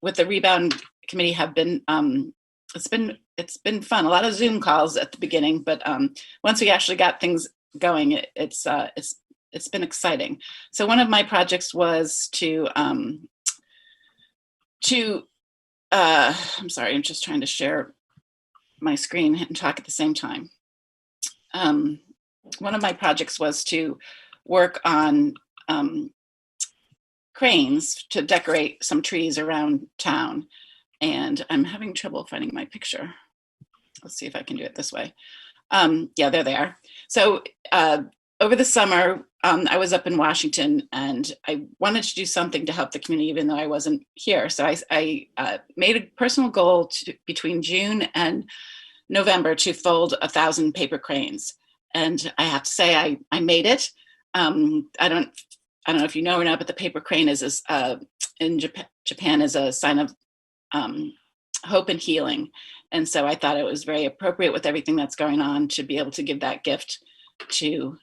with the Rebound Committee have been, it's been fun. A lot of Zoom calls at the beginning, but once we actually got things going, it's been exciting. So one of my projects was I'm sorry, I'm just trying to share my screen and talk at the same time. One of my projects was to work on cranes to decorate some trees around town. And I'm having trouble finding my picture. Let's see if I can do it this way. Yeah, there they are. So over the summer, I was up in Washington and I wanted to do something to help the community, even though I wasn't here. So I made a personal goal between June and November to fold 1,000 paper cranes. And I have to say, I made it. I don't know if you know or not, but the paper crane is in Japan is a sign of hope and healing. And so I thought it was very appropriate with everything that's going on to be able to give that gift to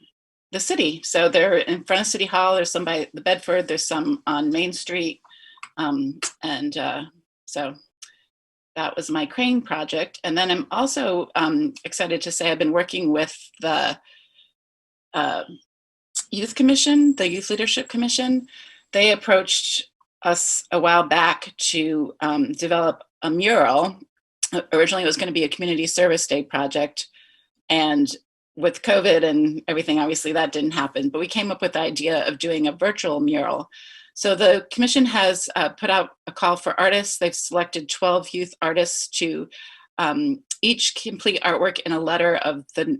the city. So they're in front of City Hall. There's some by the Bedford. There's some on Main Street. So that was my crane project. And then I'm also excited to say I've been working with the Youth Commission, the Youth Leadership Commission. They approached us a while back to develop a mural. Originally, it was going to be a community service day project. And with COVID and everything, obviously that didn't happen. But we came up with the idea of doing a virtual mural. So the commission has put out a call for artists. They've selected 12 youth artists to each complete artwork in a letter of the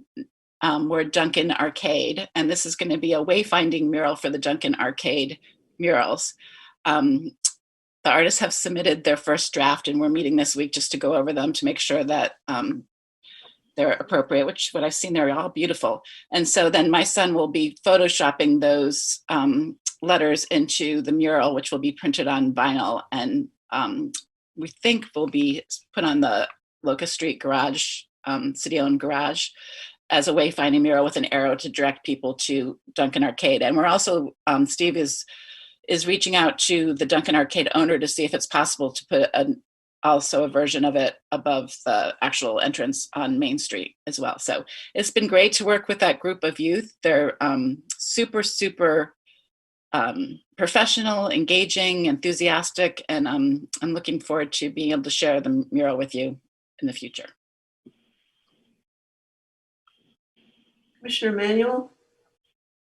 word Duncan Arcade. And this is going to be a wayfinding mural for the Duncan Arcade murals. The artists have submitted their first draft, and we're meeting this week just to go over them to make sure that they're appropriate, which what I've seen, they're all beautiful. And so then my son will be photoshopping those letters into the mural, which will be printed on vinyl, and we think will be put on the Locust Street garage, city-owned garage, as a wayfinding mural with an arrow to direct people to Duncan Arcade. And we're also, Steve is reaching out to the Duncan Arcade owner to see if it's possible to put also a version of it above the actual entrance on Main Street as well. So it's been great to work with that group of youth. They're super, super professional, engaging, enthusiastic, and I'm looking forward to being able to share the mural with you in the future. Commissioner Manuel?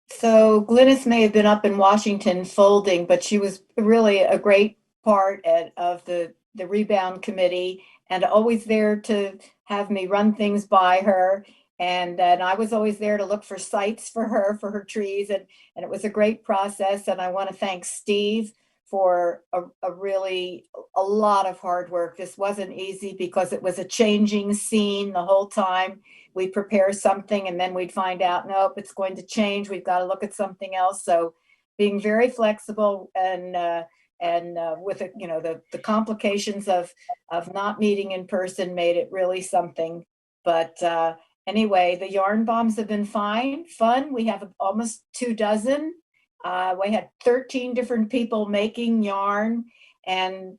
So Glynis may have been up in Washington folding, but she was really a great part of the rebound committee and always there to have me run things by her. And I was always there to look for sites for her trees. And it was a great process. And I want to thank Steve for a lot of hard work. This wasn't easy because it was a changing scene the whole time. We'd prepare something and then we'd find out, nope, it's going to change. We've got to look at something else. So being very flexible and with it, the complications of not meeting in person made it really something. But anyway, the yarn bombs have been fun. We have almost 24. We had 13 different people making yarn, and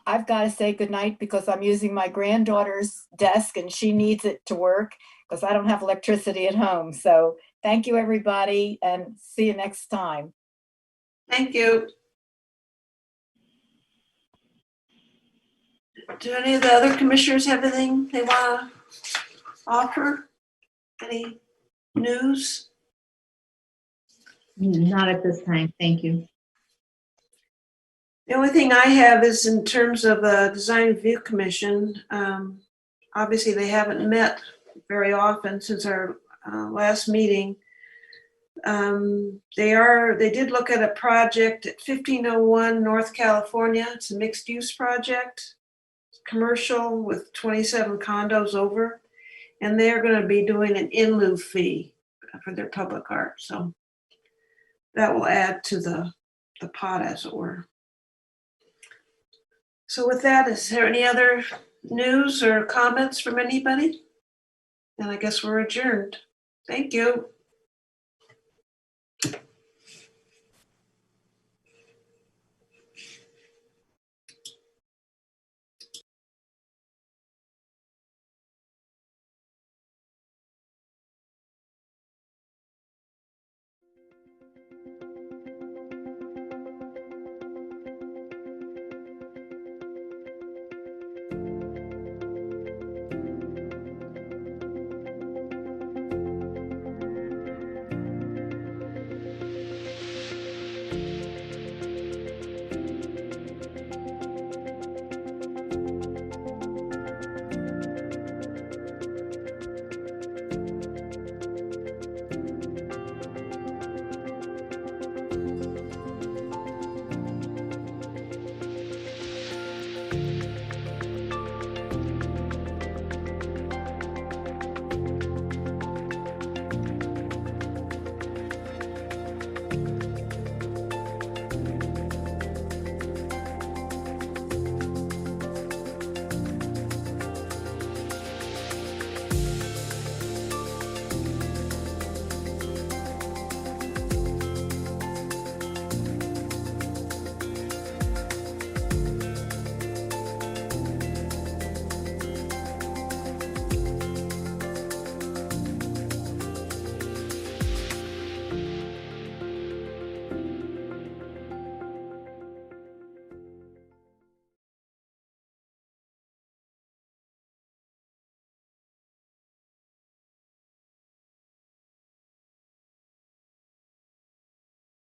I've got to say goodnight because I'm using my granddaughter's desk and she needs it to work because I don't have electricity at home. So thank you, everybody, and see you next time. Thank you. Do any of the other commissioners have anything they want to offer? Any news? Not at this time, thank you. The only thing I have is in terms of the Design Review Commission. Obviously, they haven't met very often since our last meeting. They did look at a project at 1501 North California. It's a mixed-use project, commercial with 27 condos over, and they're going to be doing an in lieu fee for their public art. So that will add to the pot, as it were. So with that, is there any other news or comments from anybody? And I guess we're adjourned. Thank you.